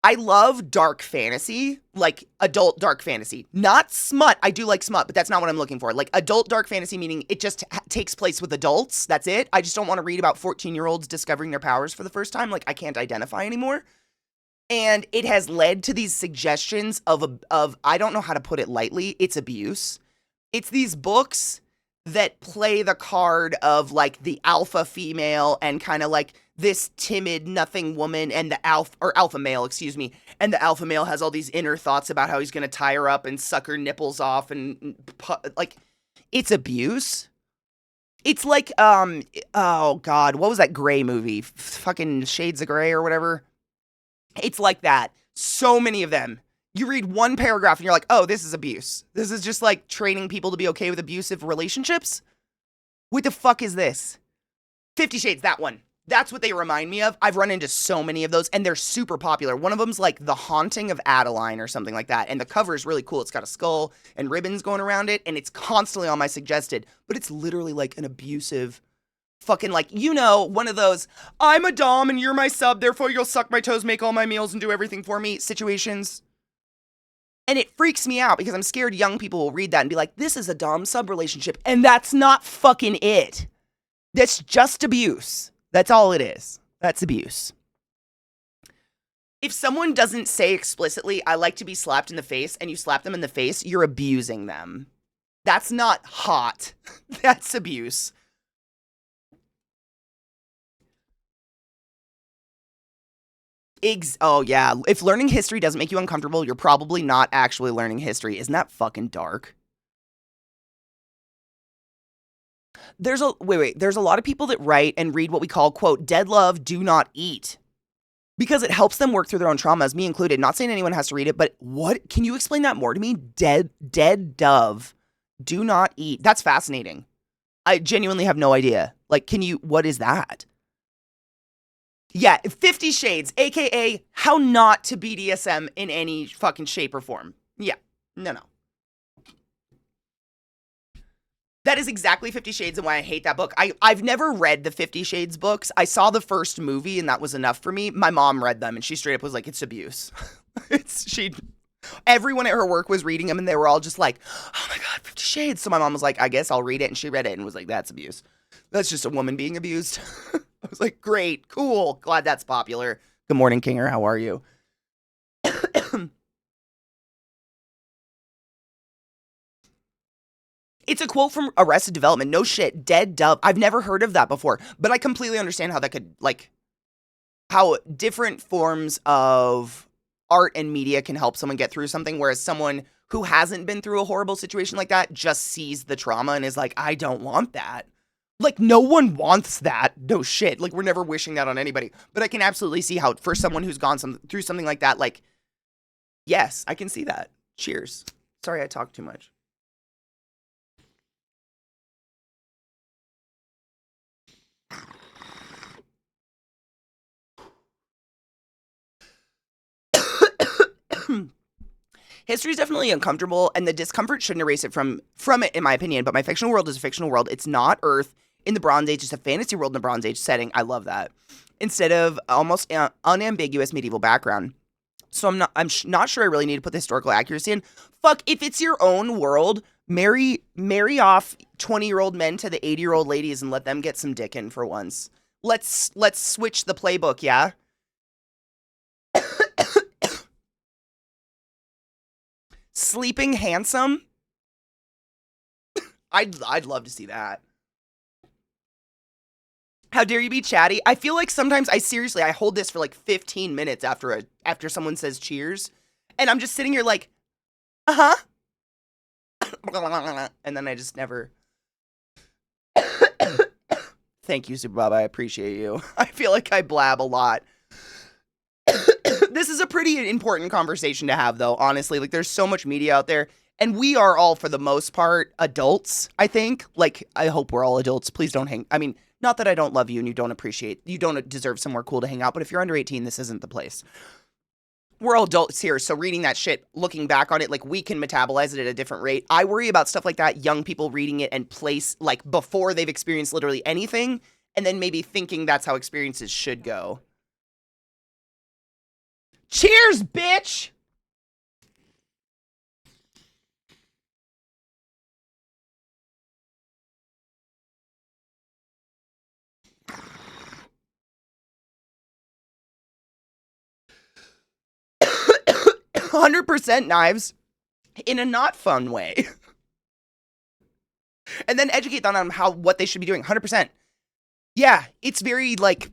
I love dark fantasy, like adult dark fantasy. Not smut. I do like smut, but that's not what I'm looking for. Like adult dark fantasy, meaning it just takes place with adults. That's it. I just don't want to read about 14-year-olds discovering their powers for the first time. Like I can't identify anymore. And it has led to these suggestions of I don't know how to put it lightly. It's abuse. It's these books that play the card of like the alpha female and kind of like this timid nothing woman and the alpha male, excuse me. And the alpha male has all these inner thoughts about how he's going to tie her up and suck her nipples off and like it's abuse. It's like, oh God, what was that Grey movie? Fucking Shades of Grey or whatever. It's like that. So many of them. You read one paragraph and you're like, oh, this is abuse. This is just like training people to be okay with abusive relationships. What the fuck is this? 50 Shades, that one. That's what they remind me of. I've run into so many of those, and they're super popular. One of them's like The Haunting of Adeline or something like that, and the cover is really cool. It's got a skull and ribbons going around it, and it's constantly on my suggested, but it's literally like an abusive fucking like, you know, one of those, I'm a dom and you're my sub, therefore you'll suck my toes, make all my meals, and do everything for me situations. And it freaks me out because I'm scared young people will read that and be like, this is a dom-sub relationship, and that's not fucking it. That's just abuse. That's all it is. That's abuse. If someone doesn't say explicitly, I like to be slapped in the face, and you slap them in the face, you're abusing them. That's not hot. That's abuse. Oh, yeah. If learning history doesn't make you uncomfortable, you're probably not actually learning history. Isn't that fucking dark? There's a lot of people that write and read what we call, quote, dead love, do not eat. Because it helps them work through their own traumas, me included. Not saying anyone has to read it, but what? Can you explain that more to me? Dead dove, do not eat. That's fascinating. I genuinely have no idea. Like, what is that? Yeah, 50 Shades, aka how not to BDSM in any fucking shape or form. Yeah, no. That is exactly 50 Shades and why I hate that book. I've never read the 50 Shades books. I saw the first movie and that was enough for me. My mom read them and she straight up was like, it's abuse. Everyone at her work was reading them and they were all just like, oh my God, 50 Shades. So my mom was like, I guess I'll read it. And she read it and was like, that's abuse. That's just a woman being abused. I was like, great, cool, glad that's popular. Good morning, Kinger, how are you? It's a quote from Arrested Development. No shit, dead dove. I've never heard of that before, but I completely understand how that could, like, how different forms of art and media can help someone get through something, whereas someone who hasn't been through a horrible situation like that just sees the trauma and is like, I don't want that. Like, no one wants that. No shit. Like, we're never wishing that on anybody. But I can absolutely see how, for someone who's gone through something like that, like, yes, I can see that. Cheers. Sorry I talked too much. History is definitely uncomfortable, and the discomfort shouldn't erase it from it, in my opinion. But my fictional world is a fictional world. It's not Earth in the Bronze Age. It's a fantasy world in the Bronze Age setting. I love that. Instead of almost unambiguous medieval background. So I'm not sure I really need to put the historical accuracy in. Fuck, if it's your own world, marry off 20-year-old men to the 80-year-old ladies and let them get some dick in for once. Let's switch the playbook, yeah? Sleeping handsome? I'd love to see that. How dare you be chatty? I feel like sometimes I hold this for like 15 minutes after someone says cheers, and I'm just sitting here like, uh-huh. And then I just never. Thank you, Super Bob. I appreciate you. I feel like I blab a lot. This is a pretty important conversation to have, though, honestly. Like, there's so much media out there, and we are all, for the most part, adults, I think. Like, I hope we're all adults. Please don't I mean, not that I don't love you and you don't deserve somewhere cool to hang out, but if you're under 18, this isn't the place. We're all adults here, so reading that shit, looking back on it, like, we can metabolize it at a different rate. I worry about stuff like that, young people reading it and like, before they've experienced literally anything, and then maybe thinking that's how experiences should go. Cheers, bitch! %, knives in a not fun way. And then educate them on what they should be doing. 100%. Yeah, it's very, like,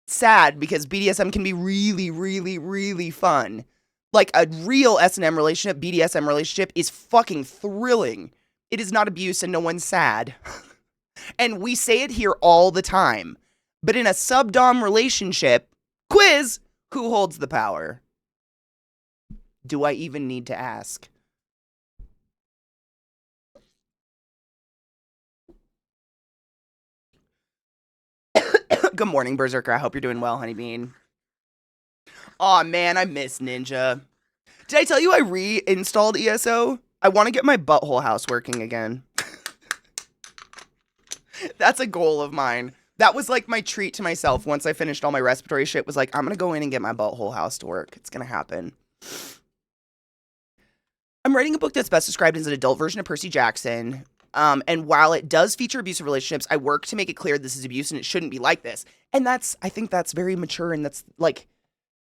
sad because BDSM can be really, really, really fun. Like, a real S&M relationship, BDSM relationship, is fucking thrilling. It is not abuse and no one's sad. And we say it here all the time. But in a sub-dom relationship, quiz, who holds the power? Do I even need to ask? Good morning, Berserker. I hope you're doing well, Honeybean. Aw, man, I miss Ninja. Did I tell you I reinstalled ESO? I want to get my butthole house working again. That's a goal of mine. That was like my treat to myself once I finished all my respiratory shit. Was like, I'm going to go in and get my butthole house to work. It's going to happen. I'm writing a book that's best described as an adult version of Percy Jackson. And while it does feature abusive relationships, I work to make it clear this is abuse and it shouldn't be like this. And I think that's very mature, and that's like,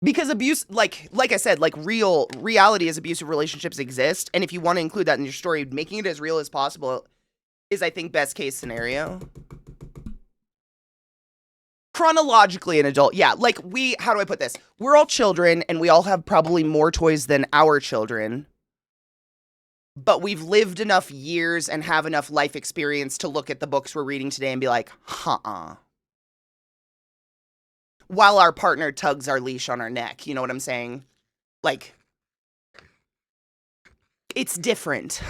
because abuse, like I said, like reality is abusive relationships exist. And if you want to include that in your story, making it as real as possible is, I think, best case scenario. Chronologically an adult. Yeah, like how do I put this? We're all children and we all have probably more toys than our children. But we've lived enough years and have enough life experience to look at the books we're reading today and be like, while our partner tugs our leash on our neck. You know what I'm saying? Like, it's different.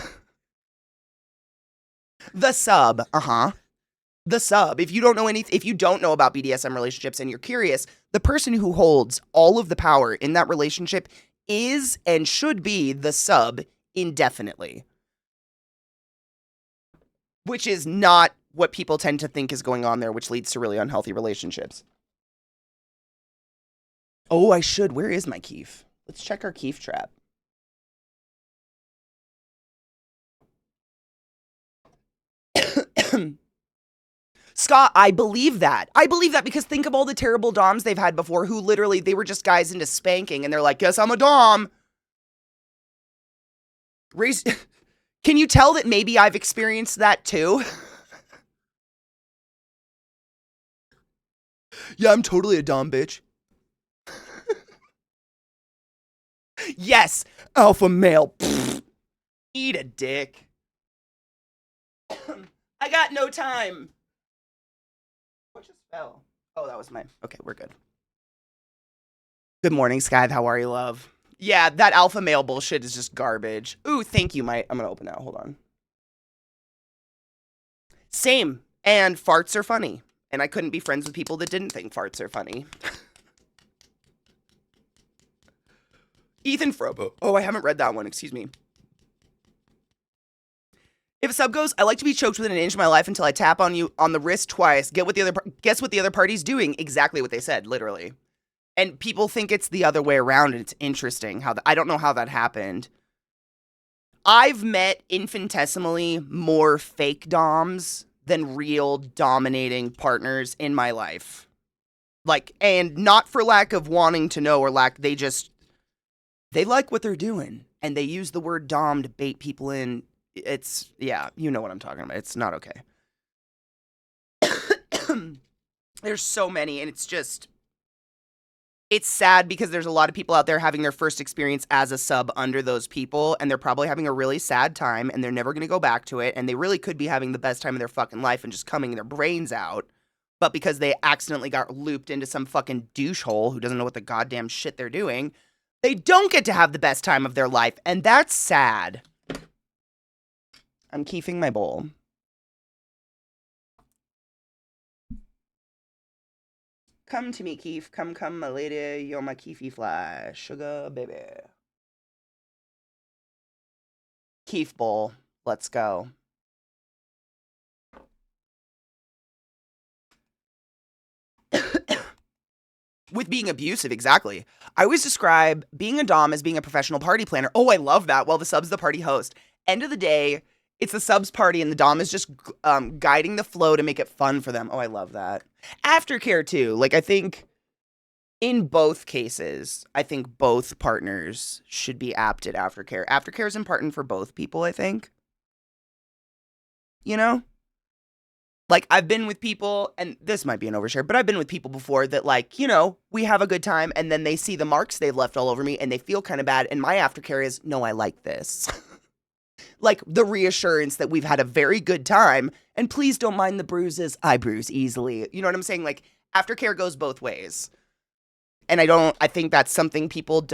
The sub, The sub. If you don't know about BDSM relationships and you're curious, the person who holds all of the power in that relationship is and should be the sub indefinitely. Which is not what people tend to think is going on there, which leads to really unhealthy relationships. Oh, I should. Where is my Keef? Let's check our Keef trap. Scott, I believe that. I believe that because think of all the terrible doms they've had before who literally, they were just guys into spanking and they're like, guess I'm a dom. Can you tell that maybe I've experienced that too? Yeah, I'm totally a dom, bitch. Yes, alpha male. Pfft. Eat a dick. I got no time. What just fell? Oh, that was mine. Okay, we're good. Good morning, Sky. How are you, love? Yeah, that alpha male bullshit is just garbage. Ooh, thank you, Mike. I'm gonna open now. Hold on. Same. And farts are funny. And I couldn't be friends with people that didn't think farts are funny. Ethan Frobo. Oh, I haven't read that one. Excuse me. If a sub goes, I like to be choked within an inch of my life until I tap on you on the wrist twice. Guess what the other party's doing? Exactly what they said, literally. And people think it's the other way around, and it's interesting how I don't know how that happened. I've met infinitesimally more fake doms than real dominating partners in my life. Like, and not for lack of wanting to know or they like what they're doing, and they use the word dom to bait people in. It's, yeah, you know what I'm talking about. It's not okay. There's so many, and it's sad because there's a lot of people out there having their first experience as a sub under those people, and they're probably having a really sad time, and they're never going to go back to it, and they really could be having the best time of their fucking life and just coming their brains out, but because they accidentally got looped into some fucking douche hole who doesn't know what the goddamn shit they're doing, they don't get to have the best time of their life, and that's sad. I'm keefing my bowl. Come to me, Keef. Come, my lady. You're my Keefy fly. Sugar, baby. Keef bowl. Let's go. With being abusive, exactly. I always describe being a dom as being a professional party planner. Oh, I love that. Well, the sub's the party host. End of the day, it's the sub's party, and the dom is just guiding the flow to make it fun for them. Oh, I love that. Aftercare, too. Like, I think in both cases, I think both partners should be apt at aftercare. Aftercare is important for both people, I think. You know? Like, I've been with people, and this might be an overshare, but I've been with people before that, like, you know, we have a good time, and then they see the marks they've left all over me, and they feel kind of bad, and my aftercare is, no, I like this. Like, the reassurance that we've had a very good time, and please don't mind the bruises. I bruise easily. You know what I'm saying? Like, aftercare goes both ways. And I think that's something people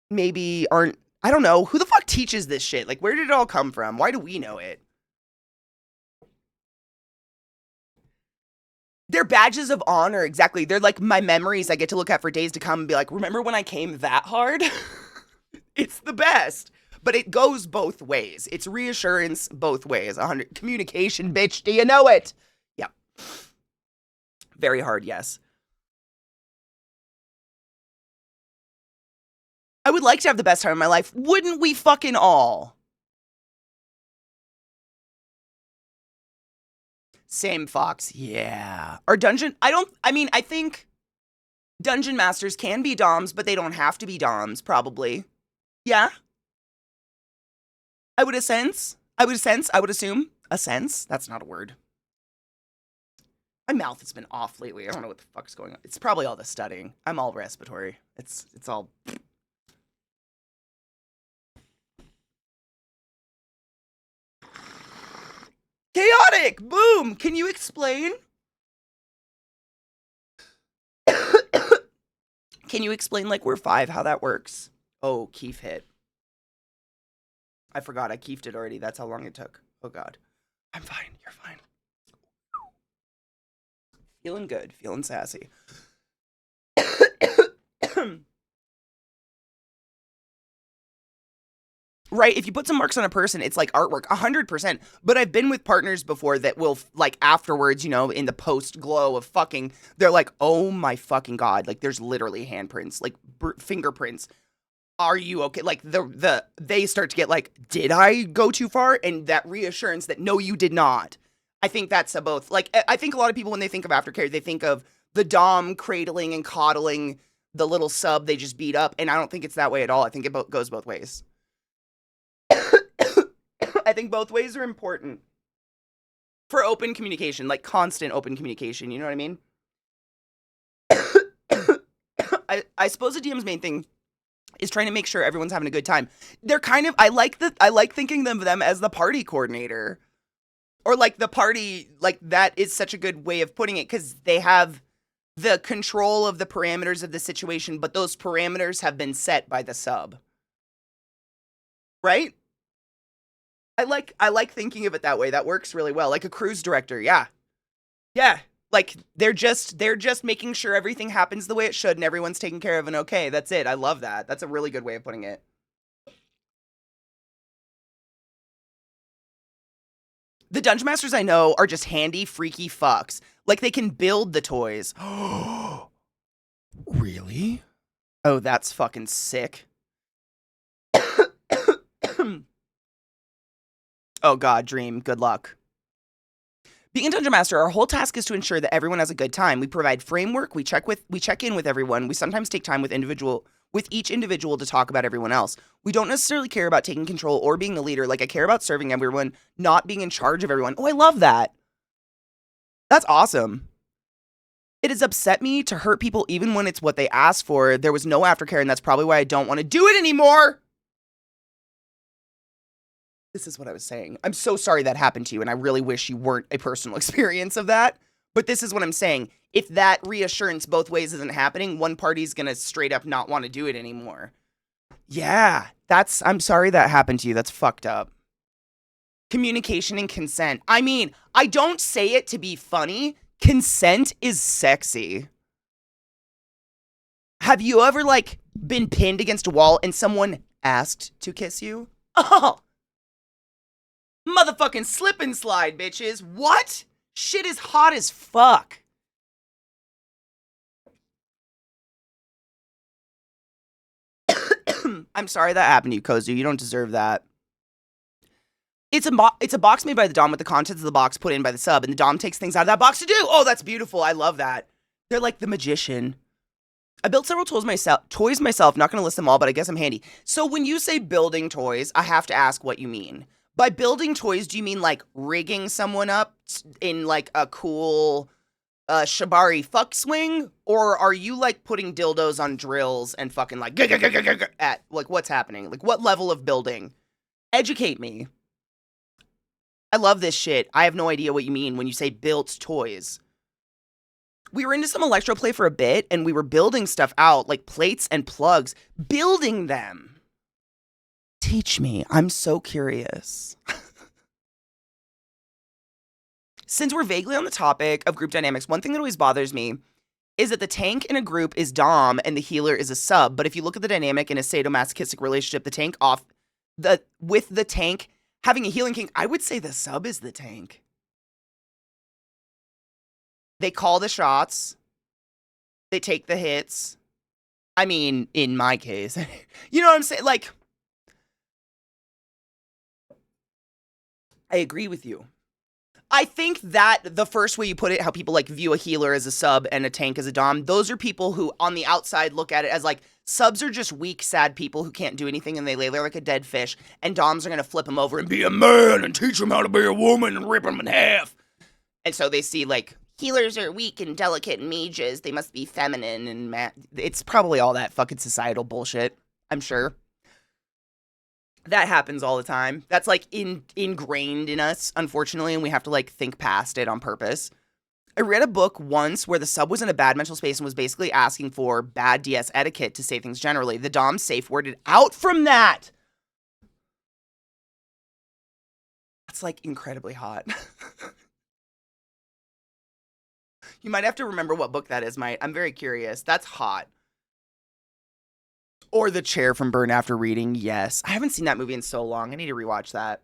maybe aren't, I don't know. Who the fuck teaches this shit? Like, where did it all come from? Why do we know it? They're badges of honor, exactly. They're like my memories I get to look at for days to come and be like, remember when I came that hard? It's the best. But it goes both ways. It's reassurance both ways. 100 communication, bitch. Do you know it? Yeah. Very hard, yes. I would like to have the best time of my life. Wouldn't we fucking all? Same Fox. Yeah. Or Dungeon. I think Dungeon Masters can be doms, but they don't have to be doms, probably. Yeah. I would assume. A sense? That's not a word. My mouth has been off lately. I don't know what the fuck's going on. It's probably all the studying. I'm all respiratory. It's all... Chaotic! Boom! Can you explain? Can you explain, like, we're 5, how that works? Oh, Keef hit. I forgot. I keefed it already. That's how long it took. Oh, God. I'm fine. You're fine. Feeling good. Feeling sassy. Right? If you put some marks on a person, it's like artwork. 100%. But I've been with partners before that will, like, afterwards, you know, in the post-glow of fucking, they're like, oh, my fucking God. Like, there's literally handprints, like, fingerprints. Are you okay? Like, they start to get like, did I go too far? And that reassurance that, no, you did not. I think that's a both. Like, I think a lot of people, when they think of aftercare, they think of the dom cradling and coddling the little sub they just beat up. And I don't think it's that way at all. I think it goes both ways. I think both ways are important for open communication, like constant open communication. You know what I mean? I suppose a DM's main thing is trying to make sure everyone's having a good time. They're kind of, I like thinking of them as the party coordinator. Or like the party, like that is such a good way of putting it because they have the control of the parameters of the situation, but those parameters have been set by the sub. Right? I like thinking of it that way. That works really well. Like a cruise director, yeah. Yeah. Like they're just making sure everything happens the way it should and everyone's taken care of and okay. That's it. I love that. That's a really good way of putting it. The dungeon masters I know are just handy, freaky fucks. Like they can build the toys. Really? Oh, that's fucking sick. Oh god, Dream, good luck. Being a dungeon master, our whole task is to ensure that everyone has a good time. We provide framework, we check in with everyone. We sometimes take time with each individual to talk about everyone else. We don't necessarily care about taking control or being the leader. Like I care about serving everyone, not being in charge of everyone. Oh, I love that. That's awesome. It has upset me to hurt people even when it's what they asked for. There was no aftercare, and that's probably why I don't want to do it anymore. This is what I was saying. I'm so sorry that happened to you, and I really wish you weren't a personal experience of that. But this is what I'm saying. If that reassurance both ways isn't happening, one party's gonna straight up not want to do it anymore. Yeah, I'm sorry that happened to you. That's fucked up. Communication and consent. I mean, I don't say it to be funny. Consent is sexy. Have you ever, like, been pinned against a wall and someone asked to kiss you? Oh! Motherfucking slip and slide, bitches. What? Shit is hot as fuck. I'm sorry that happened to you, Kozu. You don't deserve that. It's a box made by the Dom with the contents of the box put in by the sub, and the Dom takes things out of that box to do. Oh, that's beautiful. I love that. They're like the magician. I built several toys myself. Not going to list them all, but I guess I'm handy. So when you say building toys, I have to ask what you mean. By building toys, do you mean like rigging someone up in like a cool shibari fuck swing? Or are you like putting dildos on drills and fucking like at like what's happening? Like what level of building? Educate me. I love this shit. I have no idea what you mean when you say built toys. We were into some electro play for a bit and we were building stuff out like plates and plugs, building them. Teach me. I'm so curious. Since we're vaguely on the topic of group dynamics, one thing that always bothers me is that the tank in a group is Dom and the healer is a sub. But if you look at the dynamic in a sadomasochistic relationship, with the tank having a healing kink, I would say the sub is the tank. They call the shots. They take the hits. I mean, in my case, you know what I'm saying? Like, I agree with you. I think that the first way you put it, how people like view a healer as a sub and a tank as a dom, those are people who on the outside look at it as like subs are just weak, sad people who can't do anything and they lay there like a dead fish, and doms are going to flip them over and be a man and teach them how to be a woman and rip them in half. And so they see like healers are weak and delicate and mages, they must be feminine and it's probably all that fucking societal bullshit, I'm sure. That happens all the time. That's like ingrained in us, unfortunately, and we have to like think past it on purpose. I read a book once where the sub was in a bad mental space and was basically asking for bad DS etiquette to say things generally. The dom safe worded out from that. That's like incredibly hot. You might have to remember what book that is, Mike. I'm very curious. That's hot. Or The Chair from Burn After Reading. Yes. I haven't seen that movie in so long. I need to rewatch that.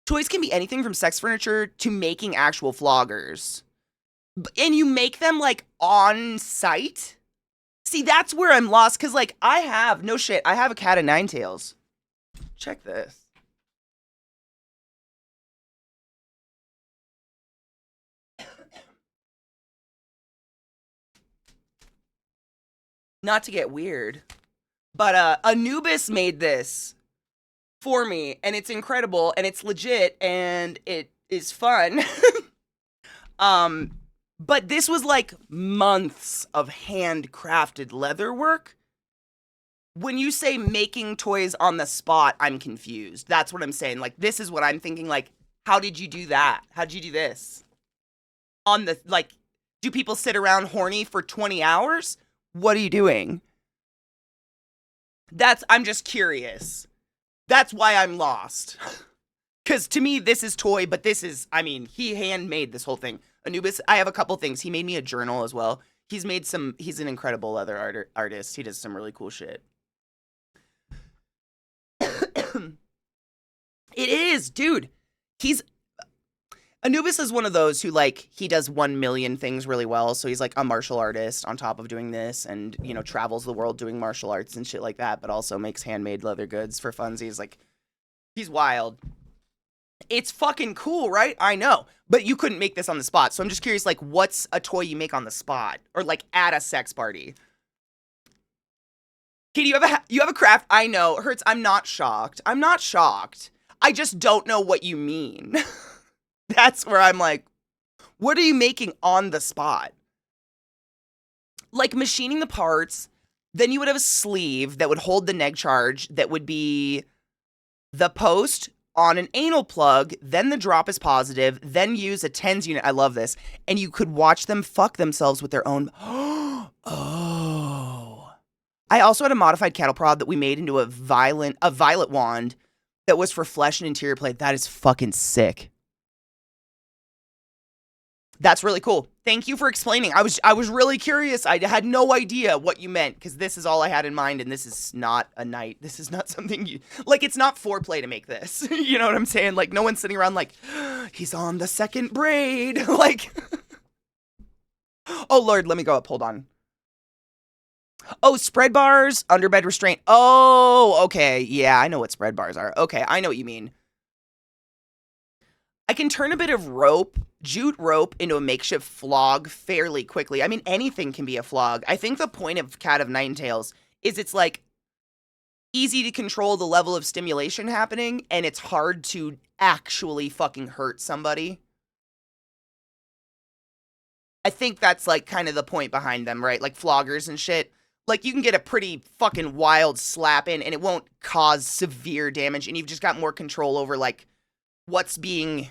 Toys can be anything from sex furniture to making actual floggers. And you make them, like, on site? See, that's where I'm lost, because, like, I have a cat of nine tails. Check this. Not to get weird, but Anubis made this for me, and it's incredible, and it's legit, and it is fun. But this was like months of handcrafted leather work. When you say making toys on the spot, I'm confused. That's what I'm saying. Like, this is what I'm thinking. Like, how did you do that? How did you do this? On the, like, do people sit around horny for 20 hours? What are you doing? I'm just curious. That's why I'm lost. Because to me, this is toy, but this is, I mean, he handmade this whole thing. Anubis, I have a couple things. He made me a journal as well. He's an incredible leather artist. He does some really cool shit. It is, dude. He's Anubis is one of those who like he does 1 million things really well. So he's like a martial artist on top of doing this, and travels the world doing martial arts and shit like that, but also makes handmade leather goods for funsies. Like he's wild. It's fucking cool, right? I know, but you couldn't make this on the spot. So I'm just curious, like, what's a toy you make on the spot or like at a sex party? Katie, you have a craft. I know, Hurts. I'm not shocked. I'm not shocked. I just don't know what you mean. That's where I'm like, what are you making on the spot? Like machining the parts, then you would have a sleeve that would hold the neg charge that would be the post on an anal plug, then the drop is positive, then use a TENS unit. I love this. And you could watch them fuck themselves with their own. Oh. I also had a modified cattle prod that we made into a violet wand that was for flesh and interior plate. That is fucking sick. That's really cool. Thank you for explaining. I was really curious. I had no idea what you meant because this is all I had in mind, and this is not a night. This is not something you like. It's not foreplay to make this. You know what I'm saying? Like no one's sitting around like he's on the second braid. Like, oh Lord, let me go up. Hold on. Oh, spread bars, underbed restraint. Oh, okay. Yeah, I know what spread bars are. Okay, I know what you mean. I can turn a bit of jute rope into a makeshift flog fairly quickly. I mean, anything can be a flog. I think the point of Cat of Nine Tails is it's like easy to control the level of stimulation happening, and it's hard to actually fucking hurt somebody. I think that's like kind of the point behind them, right? Like floggers and shit. Like you can get a pretty fucking wild slap in and it won't cause severe damage, and you've just got more control over like what's being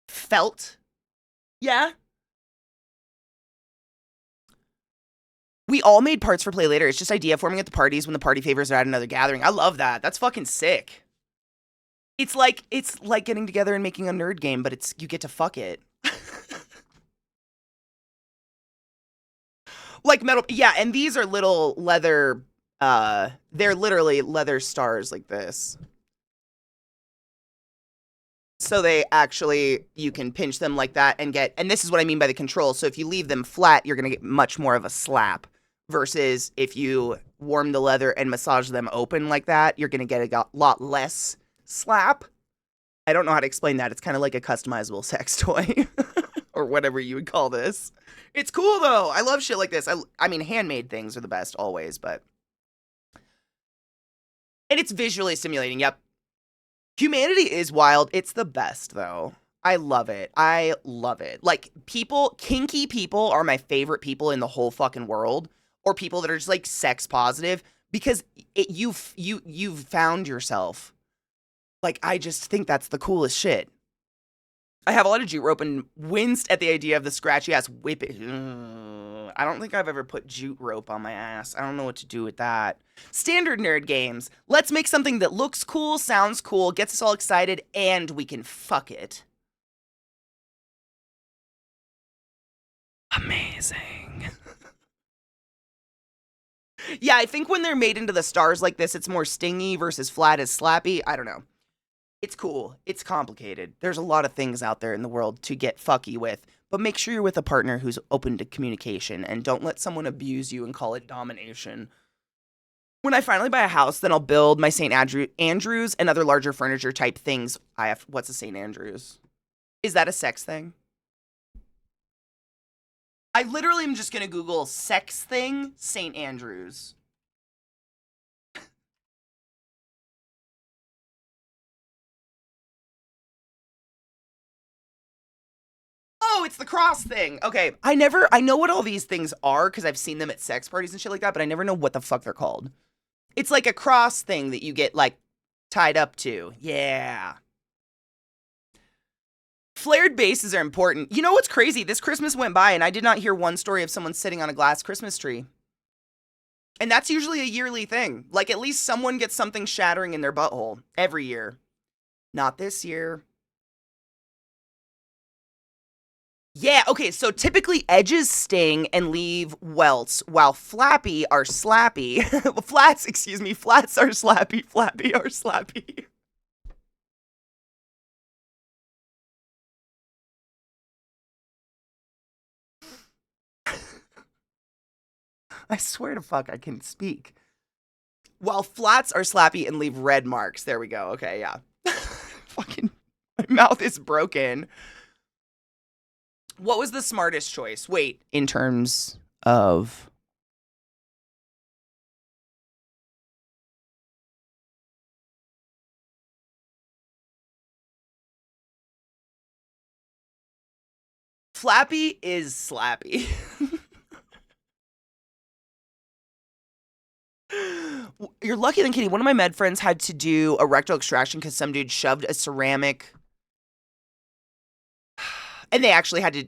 felt. Yeah. We all made parts for play later. It's just idea forming at the parties when the party favors are at another gathering. I love that. That's fucking sick. It's like getting together and making a nerd game, but you get to fuck it. Like metal. Yeah, and these are little leather they're literally leather stars like this. So they actually, you can pinch them like that and this is what I mean by the control. So if you leave them flat, you're going to get much more of a slap versus if you warm the leather and massage them open like that, you're going to get a lot less slap. I don't know how to explain that. It's kind of like a customizable sex toy or whatever you would call this. It's cool though. I love shit like this. I mean, handmade things are the best always, but. And it's visually stimulating. Yep. Humanity is wild. It's the best, though. I love it. I love it. Like, kinky people are my favorite people in the whole fucking world. Or people that are just, like, sex positive. Because you've found yourself. Like, I just think that's the coolest shit. I have a lot of jute rope and winced at the idea of the scratchy-ass whip it. I don't think I've ever put jute rope on my ass. I don't know what to do with that. Standard nerd games. Let's make something that looks cool, sounds cool, gets us all excited, and we can fuck it. Amazing. Yeah, I think when they're made into the stars like this, it's more stingy versus flat as slappy. I don't know. It's cool. It's complicated. There's a lot of things out there in the world to get fucky with, but make sure you're with a partner who's open to communication and don't let someone abuse you and call it domination. When I finally buy a house, then I'll build my St. Andrews and other larger furniture type things. What's a St. Andrews? Is that a sex thing? I literally am just going to Google sex thing, St. Andrews. Oh, it's the cross thing. Okay. I know what all these things are because I've seen them at sex parties and shit like that, but I never know what the fuck they're called. It's like a cross thing that you get, like, tied up to. Yeah. Flared bases are important. You know what's crazy? This Christmas went by and I did not hear one story of someone sitting on a glass Christmas tree. And that's usually a yearly thing. Like, at least someone gets something shattering in their butthole every year. Not this year. Yeah, okay, so typically edges sting and leave welts, while flappy are slappy. Flats are slappy, flappy are slappy. I swear to fuck I can speak. While flats are slappy and leave red marks. There we go. Okay, yeah. Fucking, my mouth is broken. What was the smartest choice? Wait, in terms of... Flappy is slappy. You're lucky then, Katie. One of my med friends had to do a rectal extraction because some dude shoved a ceramic... And they actually had to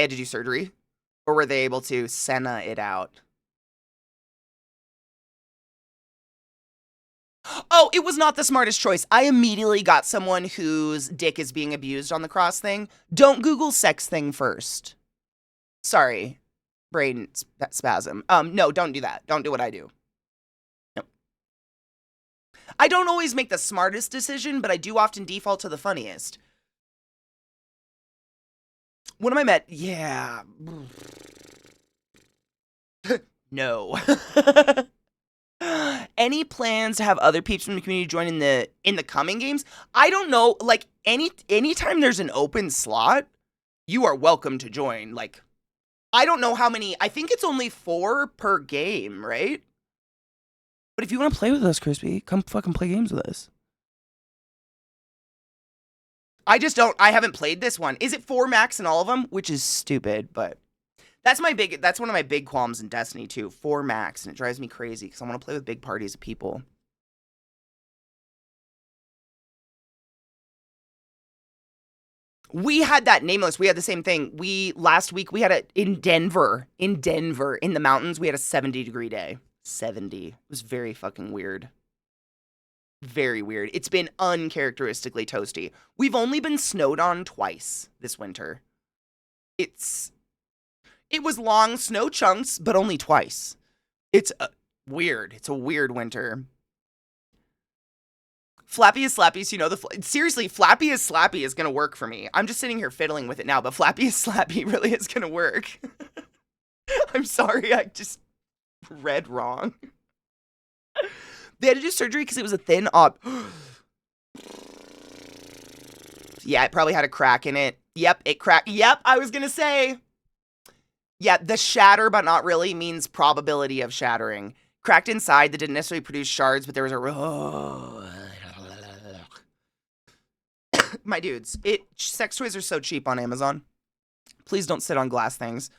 do surgery? Or were they able to Senna it out? Oh, it was not the smartest choice. I immediately got someone whose dick is being abused on the cross thing. Don't Google sex thing first. Sorry. Brain spasm. No, don't do that. Don't do what I do. No. I don't always make the smartest decision, but I do often default to the funniest. When am I met? Yeah. No. Any plans to have other peeps from the community join in the coming games? I don't know. Like, anytime there's an open slot, you are welcome to join. Like, I don't know how many. I think it's only 4 per game, right? But if you want to play with us, Crispy, come fucking play games with us. I haven't played this one. Is it 4 max in all of them? Which is stupid, but that's one of my big qualms in Destiny 2, 4 max, and it drives me crazy because I want to play with big parties of people. We had that nameless. We had the same thing. Last week we had in Denver, in the mountains, we had a 70-degree day. 70. It was very fucking weird. Very weird. It's been uncharacteristically toasty. We've only been snowed on twice this winter. It was long snow chunks, but only twice. It's weird. It's a weird winter. Flappy is slappy, so you know seriously, Flappy is slappy is gonna work for me. I'm just sitting here fiddling with it now, but Flappy is slappy really is gonna work. I'm sorry, I just read wrong. They had to do surgery because it was a thin op. Yeah, it probably had a crack in it. Yep, it cracked. Yep, I was gonna say. Yeah, the shatter, but not really, means probability of shattering. Cracked inside that didn't necessarily produce shards, but there was a... My dudes, sex toys are so cheap on Amazon. Please don't sit on glass things.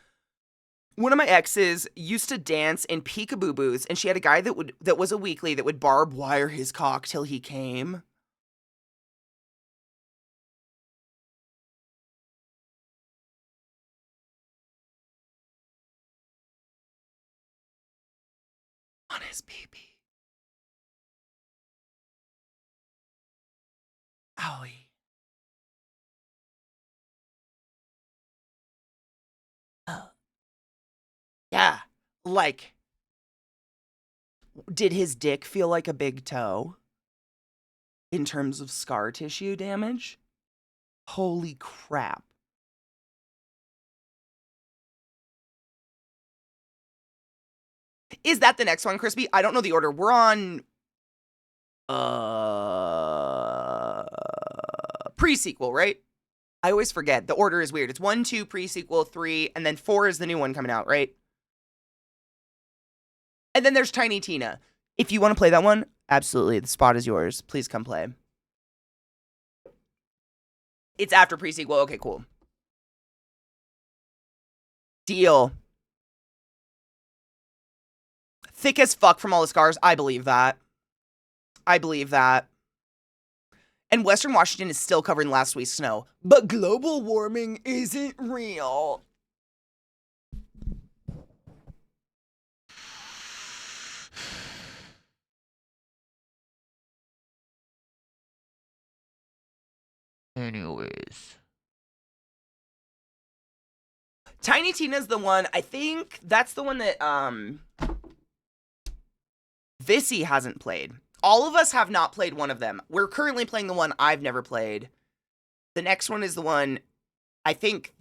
One of my exes used to dance in peekaboo booths, and she had a guy that was a weekly that would barb wire his cock till he came. On his pee-pee. Owie. Yeah. Like, did his dick feel like a big toe? In terms of scar tissue damage? Holy crap. Is that the next one, Crispy? I don't know the order. We're on... pre-sequel, right? I always forget. The order is weird. It's 1, 2, pre-sequel, 3, and then 4 is the new one coming out, right? And then there's Tiny Tina. If you want to play that one, absolutely. The spot is yours. Please come play. It's after pre-sequel. Okay, cool. Deal. Thick as fuck from all the scars. I believe that. I believe that. And Western Washington is still covered in last week's snow. But global warming isn't real. Anyways. Tiny Tina's the one, I think that's the one that Vissy hasn't played. All of us have not played one of them. We're currently playing the one I've never played. The next one is the one fuck,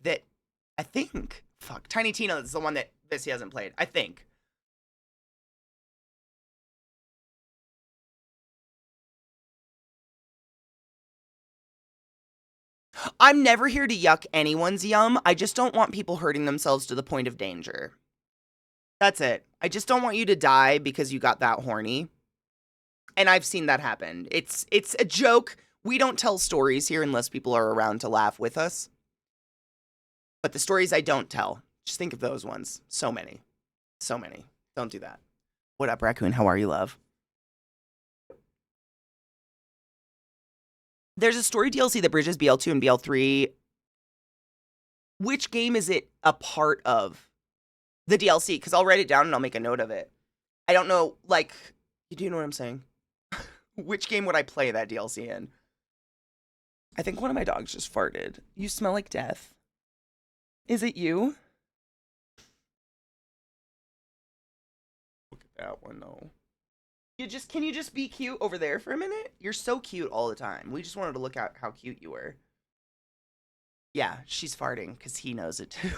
Tiny Tina is the one that Vissy hasn't played. I think. I'm never here to yuck anyone's yum. I just don't want people hurting themselves to the point of danger. That's it. I just don't want you to die because you got that horny. And I've seen that happen. It's a joke. We don't tell stories here unless people are around to laugh with us. But the stories I don't tell, just think of those ones. So many. So many. Don't do that. What up, Raccoon? How are you, love? There's a story DLC that bridges BL2 and BL3. Which game is it a part of? The DLC, because I'll write it down and I'll make a note of it. I don't know, like, do you know what I'm saying? Which game would I play that DLC in? I think one of my dogs just farted. You smell like death. Is it you? Look at that one, though. Can you just be cute over there for a minute? You're so cute all the time. We just wanted to look at how cute you were. Yeah, she's farting because he knows it too.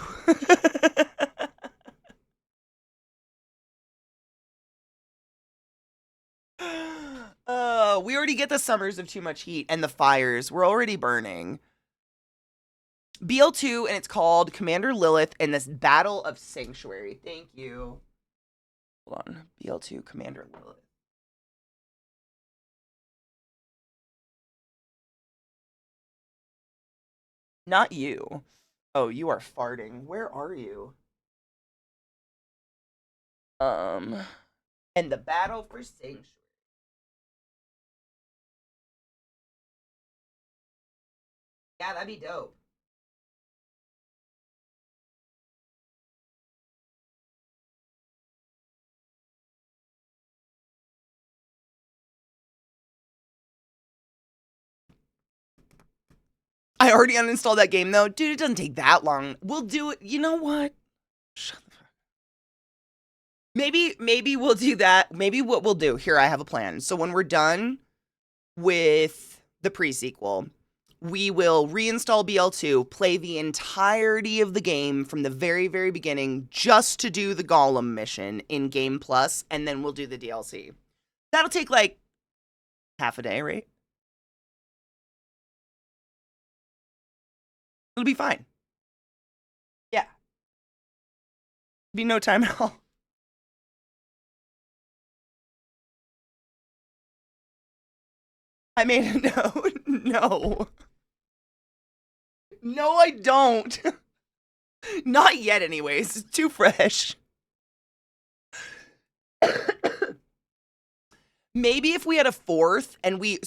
We already get the summers of too much heat and the fires. We're already burning. BL2, and it's called Commander Lilith and this Battle of Sanctuary. Thank you. Hold on. BL2, Commander Lilith. Not you. Oh, you are farting. Where are you? And the Battle for Sanctuary. Yeah, that'd be dope. I already uninstalled that game though. Dude, it doesn't take that long. We'll do it. You know what? Shut the fuck. Maybe we'll do that. Maybe what we'll do. Here, I have a plan. So when we're done with the pre-sequel, we will reinstall BL2, play the entirety of the game from the very, very beginning just to do the Golem mission in Game Plus, and then we'll do the DLC. That'll take like half a day, right? It'll be fine. Yeah. Be no time at all. I made a note. No. No, I don't. Not yet, anyways. It's too fresh. Maybe if we had a fourth and we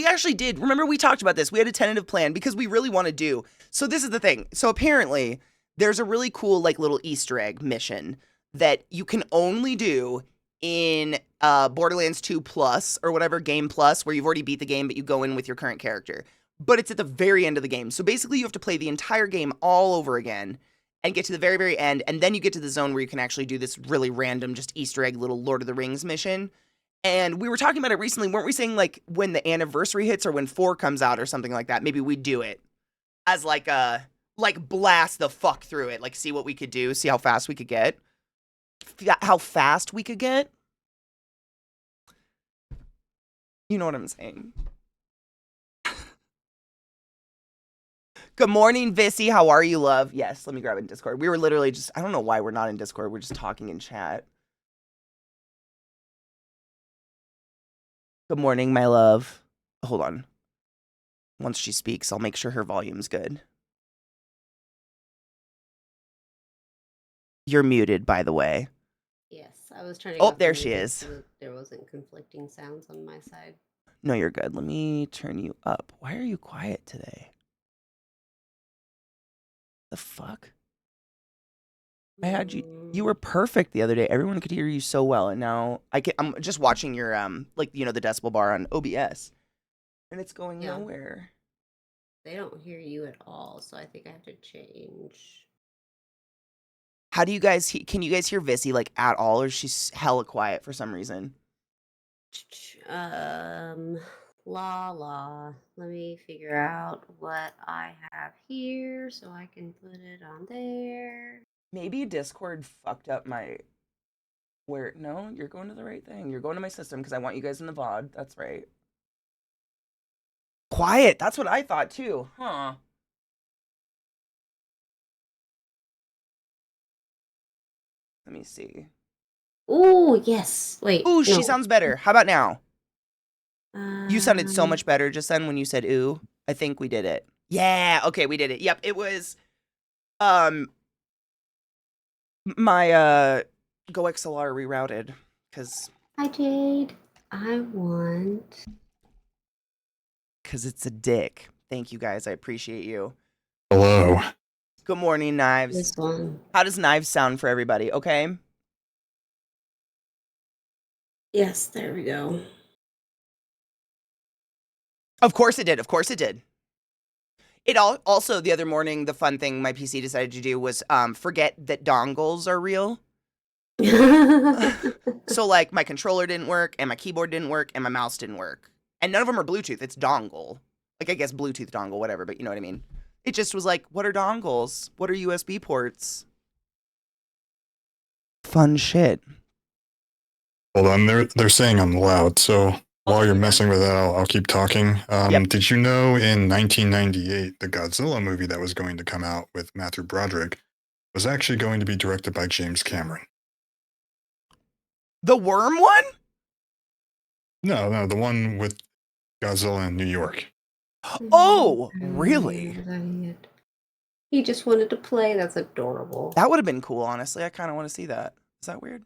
actually did. Remember, we talked about this. We had a tentative plan because we really want to do. So this is the thing. So apparently there's a really cool like little Easter egg mission that you can only do in Borderlands 2 Plus or whatever, Game Plus, where you've already beat the game, but you go in with your current character. But it's at the very end of the game. So basically you have to play the entire game all over again and get to the very, very end. And then you get to the zone where you can actually do this really random, just Easter egg little Lord of the Rings mission. And we were talking about it recently. Weren't we saying like when the anniversary hits or when 4 comes out or something like that, maybe we do it as like a, like blast the fuck through it. Like see what we could do, see how fast we could get. How fast we could get. You know what I'm saying? Good morning, Vissy. How are you, love? Yes, let me grab it in Discord. We were literally just, I don't know why we're not in Discord. We're just talking in chat. Good morning, my love. Hold on. Once she speaks, I'll make sure her volume's good. You're muted, by the way. Yes, I was turning Oh, off there the she music is. so that there wasn't conflicting sounds on my side. No, you're good. Let me turn you up. Why are you quiet today? The fuck? I had you were perfect the other day. Everyone could hear you so well, and now I'm just watching your like the decibel bar on OBS, and it's going Yeah. nowhere. They don't hear you at all, so I think I have to change. How do you guys can you guys hear Vissy like at all, or is she hella quiet for some reason? La la. Let me figure out what I have here so I can put it on there. Maybe Discord fucked up my no, you're going to the right thing. You're going to my system because I want you guys in the VOD. That's right. Quiet. That's what I thought too. Huh. Let me see. Ooh, yes. Wait. Ooh, she no. sounds better. How about now? You sounded so much Um, better just then when you said ooh. I think we did it. Yeah, okay, we did it. Yep, it was my Go XLR rerouted cuz Hi Jade. I want it's a dick. Thank you guys. I appreciate you. Hello. Good morning, Knives. this one. How does Knives sound for everybody? Okay? Yes, there we go. Of course it did. Of course it did. It also the other morning, the fun thing my PC decided to do was forget that dongles are real. So like my controller didn't work and my keyboard didn't work and my mouse didn't work. And none of them are Bluetooth. It's dongle. Like I guess Bluetooth dongle, whatever, but you know what I mean. It just was like, what are dongles? What are USB ports? Fun shit. Hold on, they're saying I'm loud, so while you're messing with that, I'll keep talking. Yep. Did you know in 1998, the Godzilla movie that was going to come out with Matthew Broderick was actually going to be directed by James Cameron? The worm one? No, the one with Godzilla in New York. Oh, really? He just wanted to play. That's adorable. That would have been cool, honestly. I kind of want to see that. Is that weird?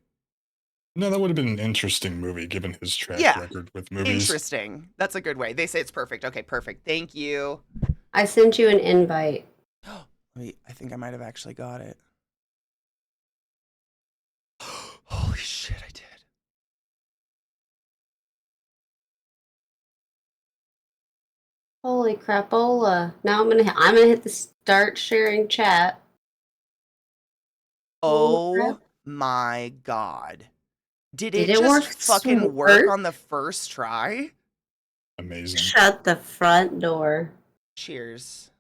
No, that would have been an interesting movie given his track Yeah. record with movies. Interesting. That's a good way. They say it's perfect. Okay, perfect. Thank you. I sent you an invite. Wait, I think I might have actually got it. Holy shit, I did. Holy crapola. Now I'm gonna hit the start sharing chat. Oh my god. Did it it just work fucking work on the first try? Amazing. Shut the front door. Cheers.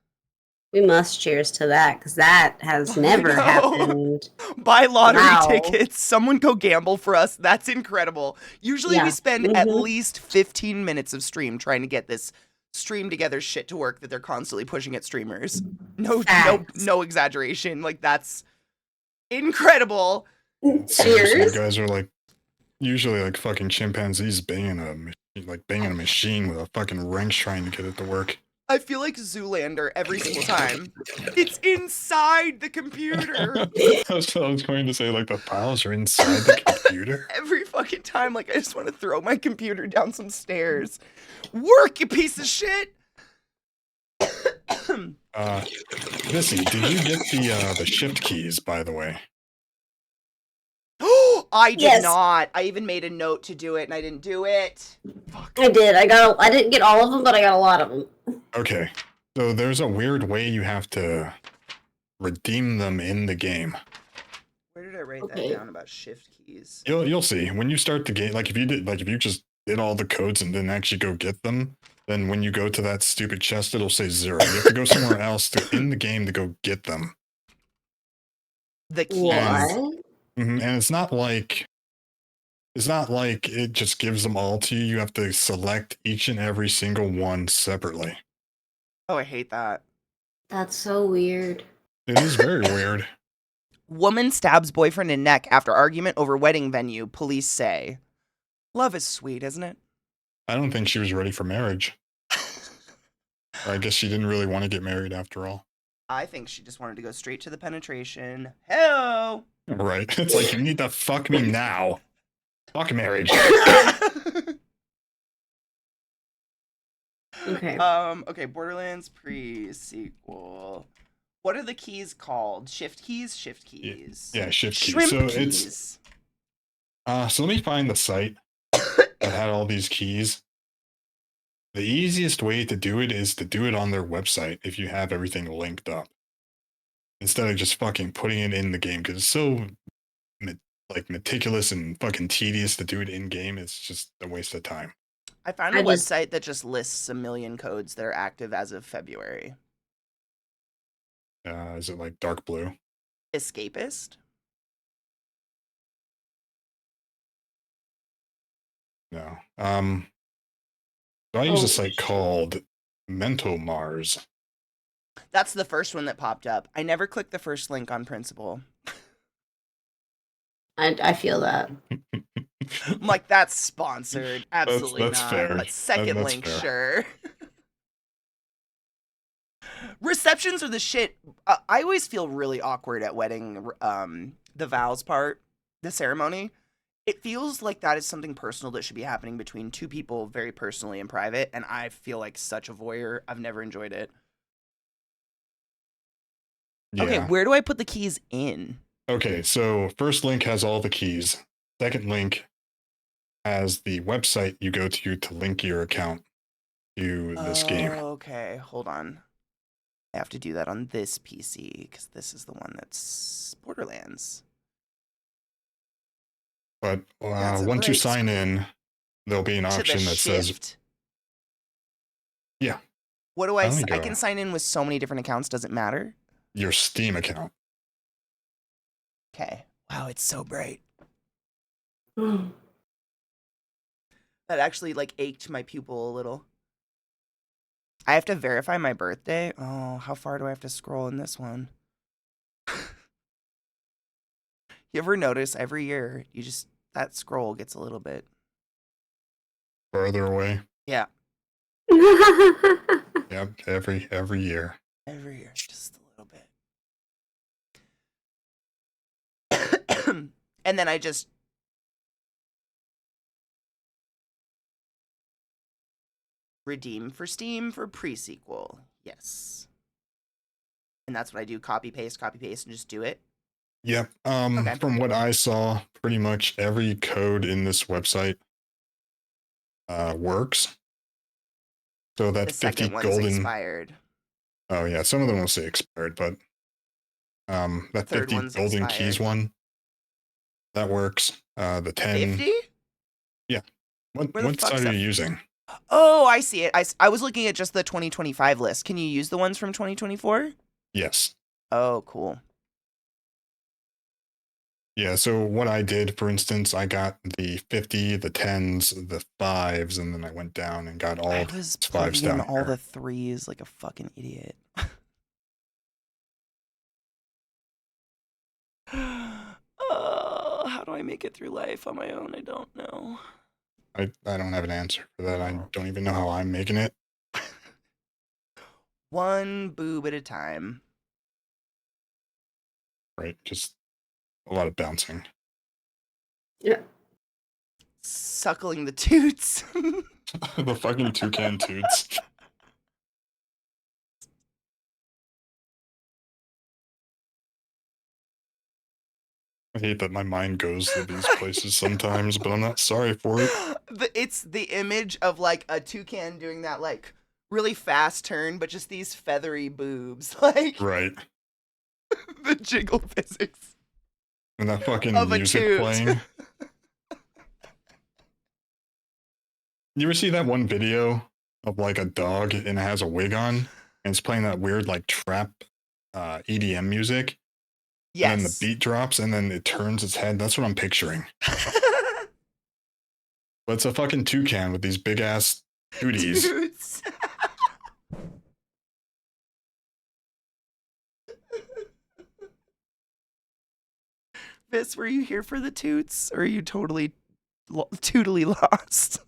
We must cheers to that because that has never No. happened. Buy lottery Wow. tickets. Someone go gamble for us. That's incredible. Usually we Yeah. spend at least 15 minutes of stream trying to get this stream together shit to work that they're constantly pushing at streamers. No exaggeration. Like that's incredible. Seriously, you Cheers. guys are like usually like fucking chimpanzees banging a machine with a fucking wrench trying to get it to work. I feel like Zoolander every single time. It's inside the computer. That's what I was going to say, like the files are inside the computer. Every fucking time, like I just want to throw my computer down some stairs. Work, you piece of shit. Missy, did you get the shift keys, by the way? I did Yes. not. I even made a note to do it and I didn't do it. Fuck. I did. I didn't get all of them, but I got a lot of them. Okay. So there's a weird way you have to redeem them in the game. Where did I write that down about shift keys? You'll see. When you start the game, if you just did all the codes and didn't actually go get them, then when you go to that stupid chest, it'll say 0. You have to go somewhere else in the game to go get them. The keys. What? And it's not like it just gives them all to you. You have to select each and every single one separately. Oh, I hate that. That's so weird. It is very weird. Woman stabs boyfriend in neck after argument over wedding venue, police say. Love is sweet, isn't it? I don't think she was ready for marriage. I guess she didn't really want to get married after all. I think she just wanted to go straight to the penetration. Hello. Right. It's like, you need to fuck me now. Fuck marriage. Okay. Okay, Borderlands pre-sequel. What are the keys called? Shift keys? Shift keys. Yeah, shift key. Shrimp So keys. so let me find the site that had all these keys. The easiest way to do it is to do it on their website if you have everything linked up. Instead of just fucking putting it in the game, because it's so meticulous and fucking tedious to do it in game. It's just a waste of time. I found a I just- website that just lists a million codes that are active as of February. Is it like dark blue? Escapist? No. So I use a Oh, site shit. called Mental Mars. That's the first one that popped up. I never clicked the first link on principle. I feel that. I'm like, that's sponsored. Absolutely that's not. fair. But second That's link, fair. sure. Receptions are the shit. I always feel really awkward at wedding, the vows part, the ceremony. It feels like that is something personal that should be happening between two people very personally and private, and I feel like such a voyeur. I've never enjoyed it. Yeah. Okay, where do I put the keys in? Okay, so first link has all the keys. Second link has the website you go to link your account to this game. Okay, hold on. I have to do that on this PC because this is the one that's Borderlands. But That's a once you bright sign in, there'll be an to the option that says, shift. yeah, What do I? there you I go. can sign in with so many different accounts. Does it matter? Your Steam account. Okay. Wow, it's so bright. Mm. That actually like ached my pupil a little. I have to verify my birthday. Oh, how far do I have to scroll in this one? You ever notice every year that scroll gets a little bit. Further away. Yeah, Yep, every year. every year, just a little bit. And then I just redeem for Steam for pre-sequel. Yes. And that's what I do, copy paste, and just do it. Yep. Okay. From what I saw, pretty much every code in this website works. So that The 50 second one's golden. expired. Oh yeah, some of them will say expired, but that Third 50 one's golden expired. keys one, that works. The 10. 50? Yeah. Where the What fuck's site are that? you using? Oh, I see it. I was looking at just the 2025 list. Can you use the ones from 2024? Yes. Oh, cool. Yeah, so what I did, for instance, I got the 50, the 10s, the 5s, and then I went down and got all I the was 5s plugging in down all here. the 3s like a fucking idiot. How do I make it through life on my own? I don't know. I don't have an answer for that. I don't even know how I'm making it. One boob at a time. Right, just a lot of bouncing. Yeah. Suckling the toots. The fucking toucan toots. I hate that my mind goes to these places sometimes, but I'm not sorry for it. It's the image of like a toucan doing that like really fast turn, but just these feathery boobs. Like Right. the jiggle physics And that fucking of a music toot. playing. You ever see that one video of like a dog and it has a wig on and it's playing that weird like trap EDM music? Yes. And then the beat drops and then it turns its head. That's what I'm picturing. But it's a fucking toucan with these big ass tooties. Toots. Vis, were you here for the toots, or are you totally lost?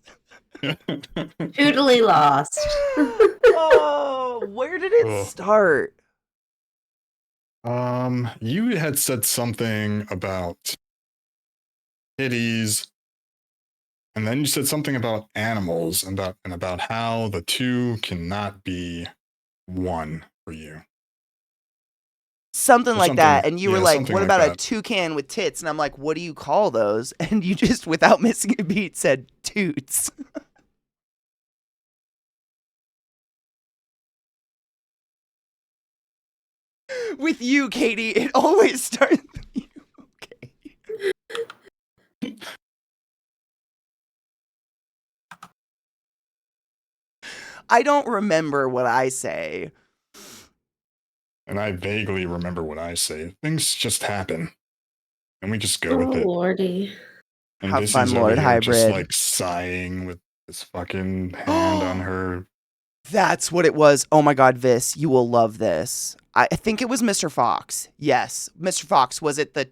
Totally lost. Oh, where did it Ugh. start? You had said something about kitties, and then you said something about animals, and about how the two cannot be one for you. Something Or like that. something, And you were yeah, like, something what like about a that. toucan with tits? And I'm like, what do you call those? And you just, without missing a beat, said toots. With you, Katie, it always starts with you. Okay. I don't remember what I say. And I vaguely remember what I say. Things just happen, and we just go Oh, with it. lordy. And Have fun, Vissy's over Lord here just Hybrid. like sighing with his fucking hand on her. That's what it was. Oh my God, Vis, you will love this. I think it was Mr. Fox. Yes, Mr. Fox. Was it the.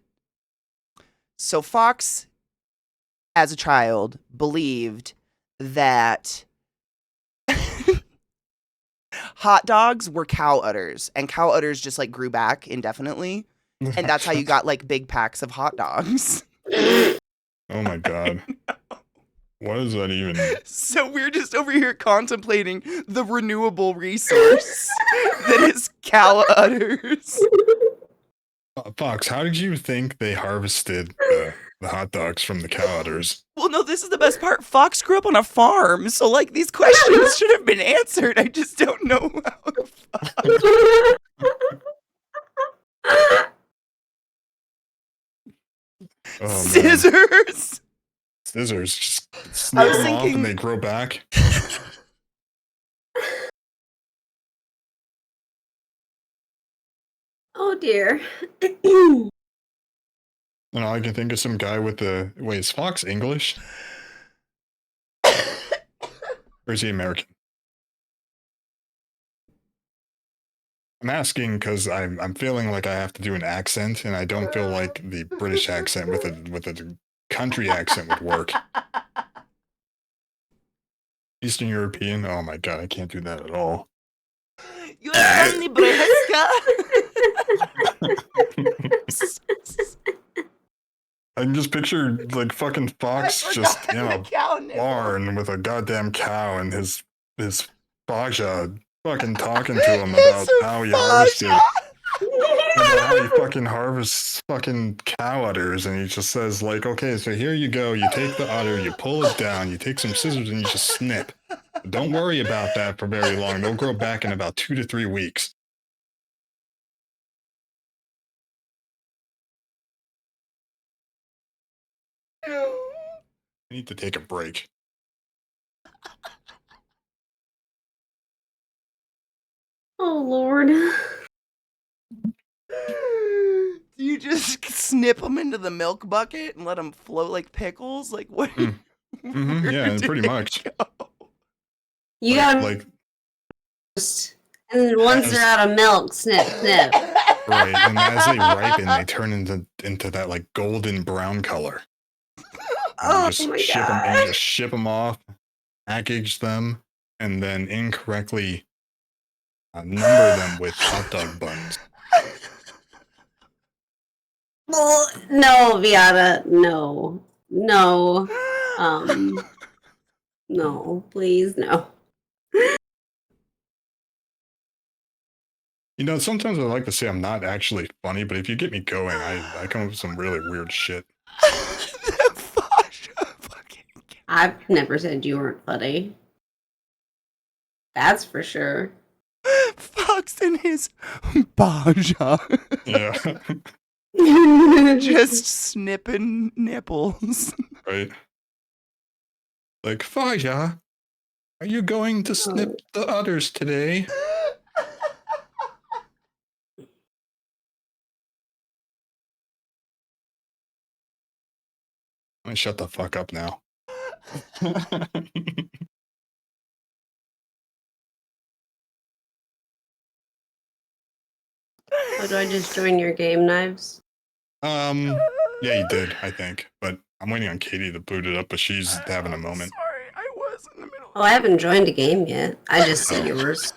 So, Fox, as a child, believed that hot dogs were cow udders, and cow udders just like grew back indefinitely. And that's how you got like big packs of hot dogs. Oh my god. What does that even mean? So we're just over here contemplating the renewable resource that is cow udders. Fox, how did you think they harvested the hot dogs from the cow udders? Well, no, this is the best part. Fox grew up on a farm, so like these questions should have been answered. I just don't know how the fuck. Oh man. Scissors. Scissors. Just I snip was them off thinking- and they grow back. Oh, dear. And all I can think of some guy with the wait, is Fox English? Or is he American? I'm asking because I'm feeling like I have to do an accent, and I don't feel like the British accent with a country accent would work. Eastern European? Oh my god, I can't do that at all. You're from Nebraska. I can just picture like fucking Fox just in a cow nipple. barn with a goddamn cow and his Baja fucking talking to him about how he harvested. About how he fucking harvests fucking cow udders, and he just says like, okay, so here you go, you take the udder, you pull it down, you take some scissors and you just snip. But don't worry about that for very long. They'll grow back in about 2 to 3 weeks. I need to take a break. Oh, Lord. Do you just snip them into the milk bucket and let them float like pickles? Like what? Yeah, Where did pretty it much. go? You Like, gotta. like And then once as- they're out of milk, snip, snip. right, and as they ripen, they turn into that like golden brown color. Oh, You just my ship them, God. you just ship them off, package them, and then incorrectly number them with hot dog buns. No, Viata. No. No. No, please, no. You know, sometimes I like to say I'm not actually funny, but if you get me going, I come up with some really weird shit. The fucking I've never said you weren't funny. That's for sure. Fox and his Baja. Yeah, Just snipping nipples. right. Like, Faja, are you going to snip the udders today? I shut the fuck up now. Oh, do I just join your game, Knives? Yeah, you did, I think. But I'm waiting on Katie to boot it up, but she's having a moment. Sorry, I was in the middle. Oh, I haven't joined a game yet. I just see yours.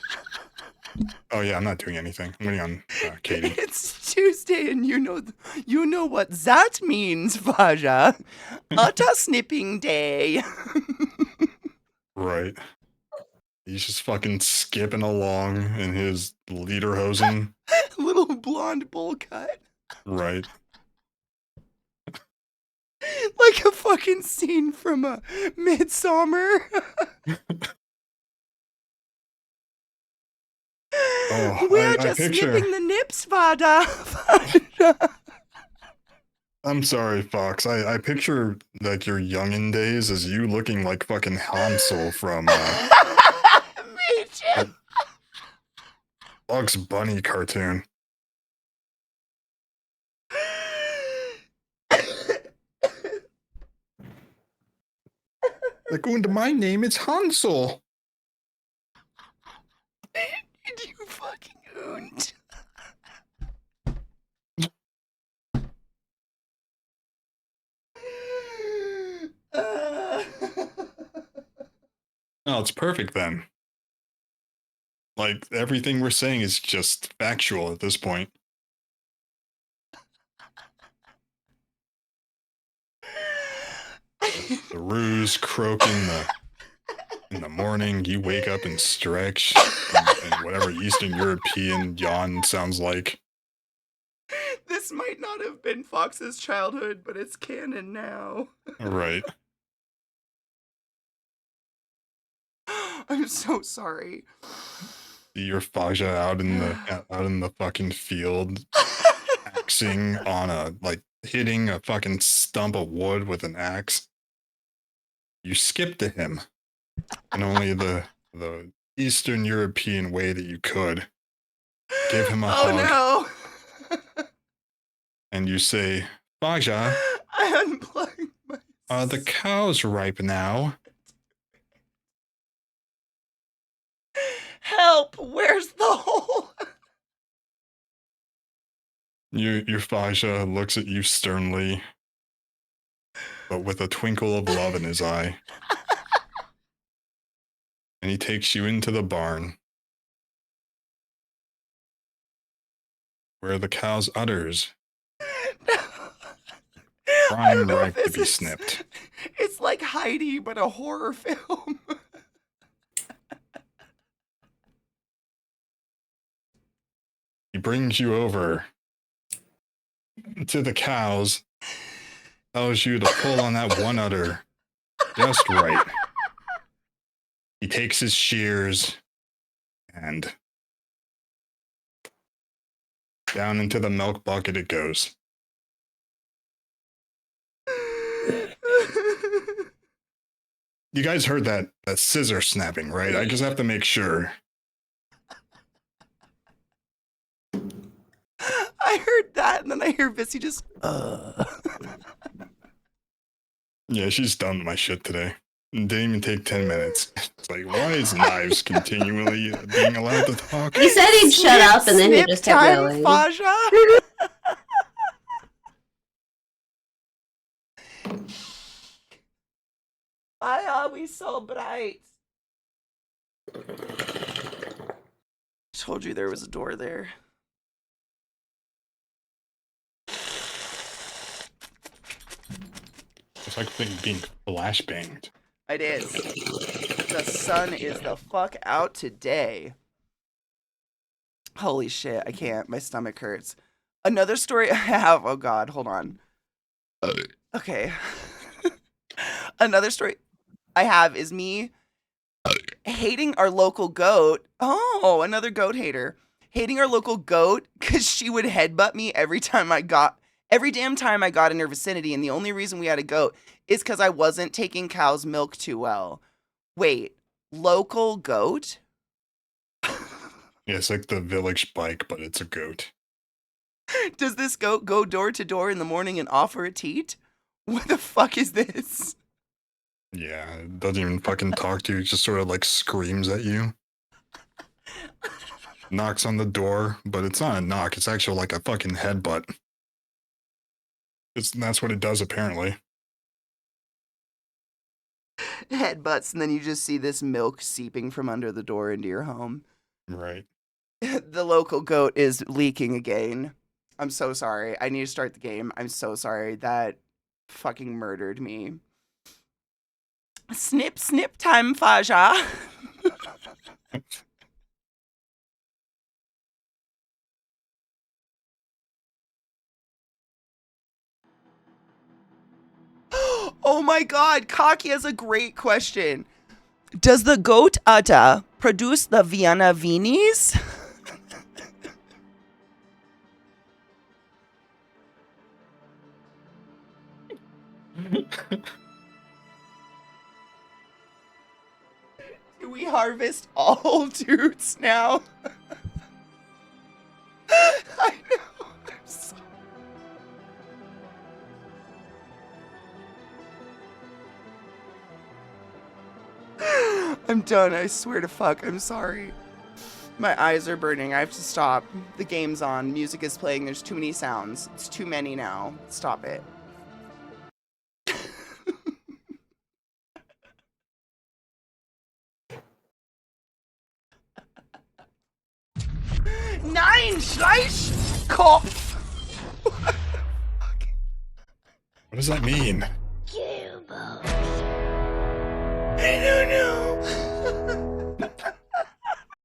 Oh yeah, I'm not doing anything. I'm waiting on Katie. It's Tuesday, and you know what that means, Faja. Utter snipping day. Right. He's just fucking skipping along in his lederhosen. Little blonde bowl cut. Right. Like a fucking scene from a Midsummer. Oh, We're I just picture. snipping the nips, Faja. I'm sorry, Fox. I picture like your youngin' days as you looking like fucking Hansel from Me too. Bugs Bunny cartoon. Like, and my name is Hansel. You fucking ooned. Oh, it's perfect then. Like everything we're saying is just factual at this point. The ruse croaking in the morning, you wake up and stretch, and whatever Eastern European yawn sounds like. This might not have been Fox's childhood, but it's canon now. Right. I'm so sorry. See your Faja out in the fucking field, axing on hitting a fucking stump of wood with an axe. You skip to him in only the Eastern European way that you could. Give him a hug. Oh no. And you say, Faja, I unplugged my. are the cows ripe now? Help! Where's the hole? Your Faja looks at you sternly, but with a twinkle of love in his eye. And he takes you into the barn, where the cow's udders prime ripe to be snipped. It's like Heidi, but a horror film. He brings you over to the cows, tells you to pull on that one udder just right. He takes his shears and down into the milk bucket it goes. You guys heard that scissor snapping, right? I just have to make sure. I heard that, and then I hear Vissy just, Yeah, she's done with my shit today. It didn't even take 10 minutes. It's like, why is Knives continually being allowed to talk? He said he'd shut up, and then he just kept time, yelling. Faja. Why are we so bright? Told you there was a door there. It's like being flashbanged. It is. The sun is the fuck out today. Holy shit, I can't. My stomach hurts. Another story I have. Oh god, hold on. Okay. Another story I have is me hating our local goat. Oh, another goat hater. Hating our local goat because she would headbutt me every damn time I got in her vicinity. And the only reason we had a goat is because I wasn't taking cow's milk too well. Wait, local goat? Yeah, it's like the village bike, but it's a goat. Does this goat go door to door in the morning and offer a teat? What the fuck is this? Yeah, it doesn't even fucking talk to you. It just sort of like screams at you. Knocks on the door, but it's not a knock. It's actually like a fucking headbutt. That's what it does, apparently. Headbutts, and then you just see this milk seeping from under the door into your home. Right. The local goat is leaking again. I'm so sorry. I need to start the game. I'm so sorry. That fucking murdered me. Snip, snip time, Faja. Oh my god, Kaki has a great question. Does the goat Ata produce the Vienna Vinis? Do we harvest all dudes now? I know. I'm so... I'm done. I swear to fuck. I'm sorry. My eyes are burning. I have to stop. The game's on. Music is playing. There's too many sounds. It's too many now. Stop it. Nein, Schleichkopf! What does that mean? I don't know.